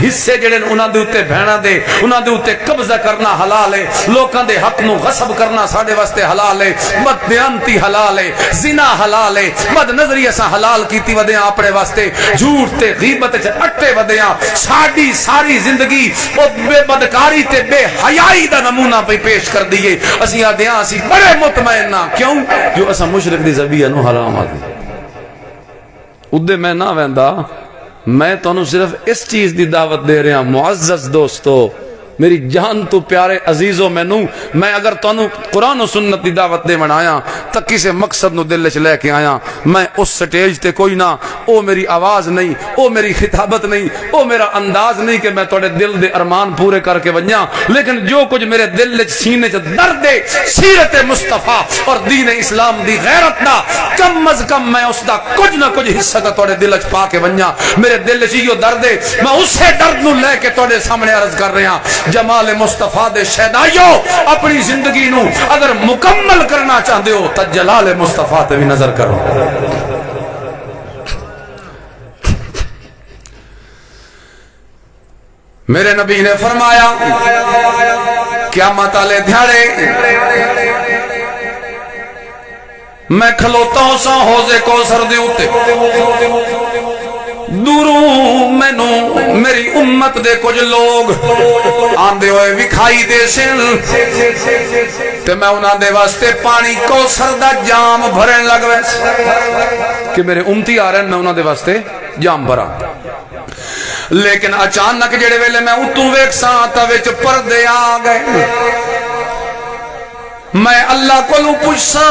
[SPEAKER 1] حصے جڑے انہاں دے اوتے بہنا دے انہاں دے اوتے قبضہ کرنا حلال ہے، لوکاں دے حق نو غصب کرنا ساڑھے واسطے حلال ہے، بد دیانتی حلال ہے، زنا حلال ہے، بد نظری اساں حلال کیتی ودیاں اپنے واسطے، جھوٹ تے غیبت تے اٹے ودیاں، ساڈی ساری زندگی او بے بدکاری تے بے حیائی دا نمونہ پہ پیش کر دیے۔ اسی آدیاں اسی بڑے مطمئن نہ کیوں جو اسا مشرک دی ذبیحہ نو حرام آدھی ادھے میں نہ ویندا، میں تانوں صرف اس چیز دی دعوت دے رہا معزز دوستو، میری جان تو پیارے عزیزو، میں اگر تانوں قرآن و سنت دی دعوت دے من آیا تک کسے مقصد نو دل وچ لے کے آیا، میں اس سٹیج تے کوئی نہ او میری آواز نہیں، او میری خطابت نہیں، او میرا انداز نہیں کہ میں تواڈے دل دے ارمان پورے کر کے ونجاں، لیکن جو کچھ میرے دل وچ سینے وچ درد ہے سیرت مصطفیٰ اور دین اسلام دی غیرت دا، کم از کم میں اس دا کچھ نہ کچھ حصہ دا تواڈے دل وچ پا کے ونجاں۔ میرے دل وچ یہ درد ہے، میں اسے درد نو لے کے تواڈے سامنے عرض کر رہا، جمال مصطفیٰ دے شہدائیو اپنی زندگی نو اگر مکمل کرنا چاہتے ہو تو جلال مصطفیٰ تے بھی نظر کرو۔ میرے نبی نے فرمایا قیامت والے دھیاڑے میں کھلوتا ہوں سا حوض کوثر دے اوتے، دوروں مینو میری امت دے کچھ لوگ آندے ہوئے وکھائی دے سن تے میں انہاں دے واسطے پانی کوثر دا جام بھرن لگ ویس کہ میرے امتی آ رہے ہیں میں انہاں دے واسطے جام بھرا لیکن اچانک جڑے ویلے میں اتوں ویک سانتا ویچ پردے آ گئے میں اللہ کو لوں پوچھا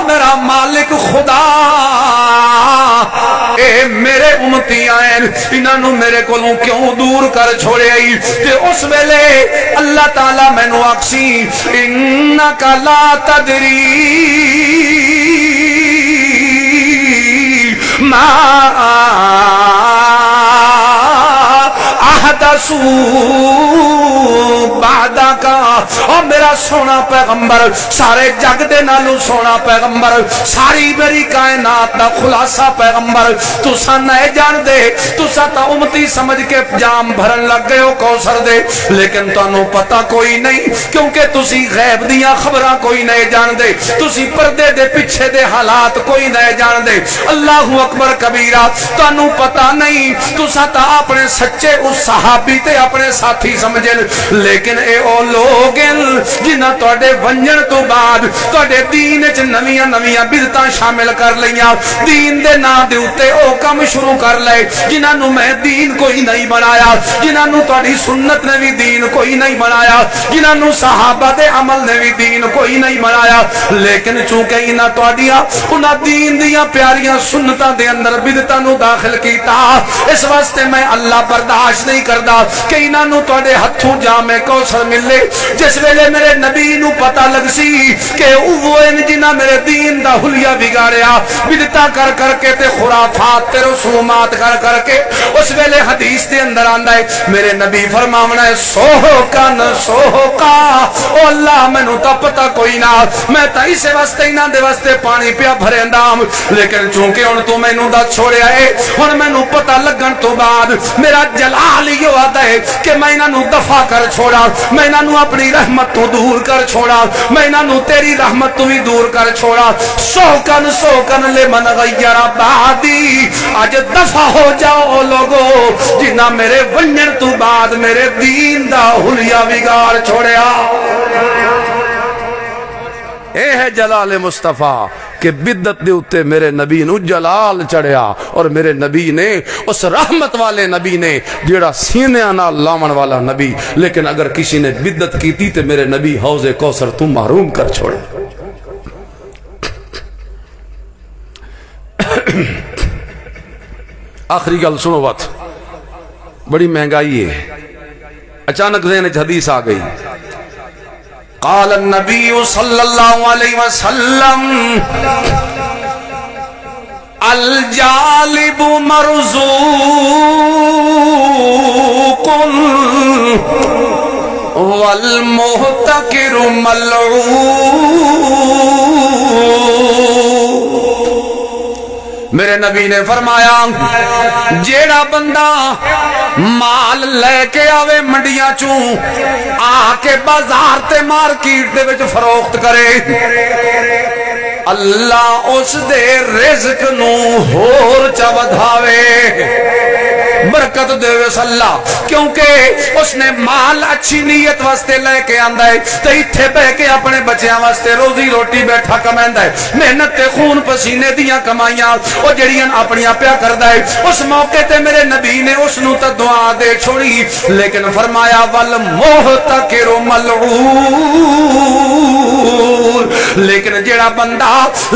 [SPEAKER 1] میرا مالک خدا اے میرے امتی آئیں انہوں میرے کو لوں کیوں دور کر چھوڑے آئی تے اس ویلے اللہ تعالیٰ میں نو اکسی انکا لا تدری ما احدثو بعدا کا اور میرا سونا پیغمبر سارے جگ دے نالو سونا پیغمبر ساری میری کائنات دا خلاصہ پیغمبر تسا نئے جان دے تسا تا امتی سمجھ کے جام بھرن لگ گئے ہو کوثر دے لیکن تانوں پتہ کوئی نہیں کیونکہ تسی غیب دیاں خبراں کوئی نئے جان دے تسی پردے دے پیچھے دے حالات کوئی نئے جان دے اللہ اکبر کبیرہ تانوں پتہ نہیں تسا تا اپنے سچے اس صحابی تے اپنے ساتھی سمجھن لیکن اے او لوگ جنہ توڑے ونجن تو بعد توڑے دین چ نویاں نویاں بدتاں شامل کر لیاں دین دے نا دے اتے او کم شروع کر لے جنہ نو میں دین کوئی نہیں بنایا جنہ نو توڑی سنت نے بھی دین کوئی نہیں بنایا جنہ نو صحابہ دے عمل نے بھی دین کوئی نہیں بنایا لیکن چونکہ انہ توڑیا انہ دین دیا پیاریاں سنتاں دے اندر بدتاں نو داخل کیتا اس واسطے میں اللہ برداشت نہیں کردا کہ انہ نو توڑے ہتھوں جامے کوثر ملے جس ویلے میرے نبی نو پتہ لگ سی کہ وہ جنہ میرے دین دا حلیہ بگاڑیا بدتا کر کر کے تے خرافات تے رسومات کر کر کے اس ویلے حدیث دے اندر آندہ ہے میرے نبی فرماونا ہے سوہکا او اللہ میں نو تا پتہ کوئی نہ میں تا اسے واسطے انہ دے واسطے پانی پیا بھرے اندام لیکن چونکہ ان تو میں نو دا چھوڑے آئے ان میں نو پتہ لگن تو بعد میرا جلال یہ آدھا ہے کہ میں انہ نو دفع کر چھوڑا میں انہ نو اپنی رحمت تو دور کر چھوڑا میں انہ نو تیری رحمت تو بھی دور کر چھوڑا سوکن لے من غیر بعدی آج دفع ہو جاؤ لوگو جنہ میرے ونجن تو بعد میرے دین دا حلیہ بگاڑ چھوڑیا اے ہے جلال مصطفیٰ کہ بدت دے اتے میرے نبی نو جلال چڑھیا اور میرے نبی نے اس رحمت والے نبی نے جیڑا سینے آنا لامن والا نبی لیکن اگر کسی نے بدت کی تھی تو میرے نبی حوض کوثر تو محروم کر چھوڑے آخری گل سنو بات بڑی مہنگائی ہے اچانک ذہن حدیث آ گئی قال النبی صلی اللہ علیہ وسلم الجالب مرزوق والمحتکر ملعون میرے نبی نے فرمایا جیڑا بندہ مال لے کے آوے منڈیاں چوں آ کے بازار تے مارکیٹ دے وچ فروخت کرے اللہ اس دے رزق نو ہور چا ودھاوے برکت دے ویس اللہ کیونکہ اس نے مال اچھی نیت واسطے لے کے آندہ ہے تو اتھے بہ کے اپنے بچیاں واسطے روزی روٹی بیٹھا کمائندہ ہے محنت تے خون پسینے دیاں کمائیاں اور جڑیاں اپنیاں پیا کردہ ہے اس موقع تے میرے نبی نے اس نو تا دعا دے چھوڑی لیکن فرمایا والمحتکر ملعون لیکن جڑا بندہ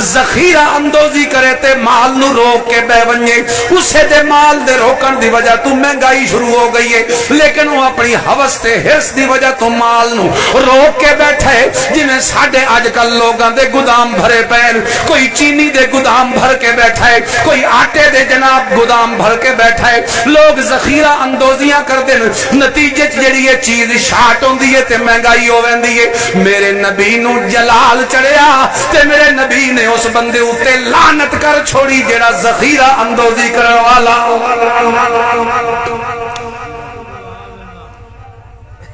[SPEAKER 1] ذخیرہ اندوزی کرے تے مال نو روک کے بے ونجے اسے دے مال دے روکن دی وجہ تو مہنگائی شروع ہو گئی ہے لیکن وہ اپنی حوث تے حرص دی وجہ تو مال نو روک کے بیٹھے جنہیں ساڑھے آج کل لوگاں دے گدام بھرے پین کوئی چینی دے گدام بھر کے بیٹھے کوئی آٹے دے جناب گدام بھر کے بیٹھے لوگ ذخیرہ اندوزیاں کر دیں نتیجے جڑی یہ چیز شاٹ ہوں دیئے تے مہنگائی ہو ویندی ہے میرے نبی نو جلال چڑھیا تے میرے نبی نے اس بندے اتے لعنت کر چھوڑی جڑا ذخیرہ اندوزی کرنے والا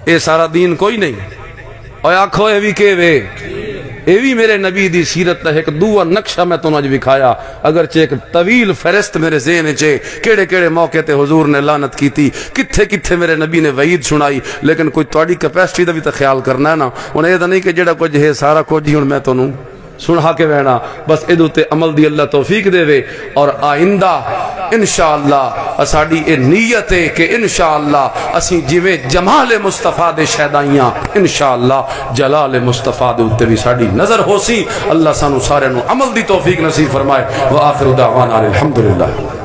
[SPEAKER 1] اے سارا دین کوئی نہیں اور آنکھو اے بھی کہ وے اے بھی میرے نبی دی سیرت دا ایک دوہ نقشہ میں تو نج بکھایا، اگرچہ ایک طویل فہرست میرے ذہن چے کیڑے کیڑے موقع تے حضور نے لعنت کی تھی، کتھے کتھے میرے نبی نے وعید سنائی، لیکن کوئی تواڈی کیپیسٹی دا بھی تو خیال کرنا ہے نا، ہن اے نہیں کہ جڑا کچھ ہے سارا کچھ ہی ہن میں تانوں سنا کے وینا، بس ادو تے عمل دی اللہ توفیق دے وے، اور آئندہ انشاءاللہ اساڑی اے نیت ہے کہ انشاءاللہ اسی جویں جمال مصطفیٰ دے شہدائیاں انشاءاللہ جلال مصطفیٰ دے اتے بھی ساڑی نظر ہو سی۔ اللہ سانو سارے نو عمل دی توفیق نصیب فرمائے۔ وآخر دعوانا الحمدللہ۔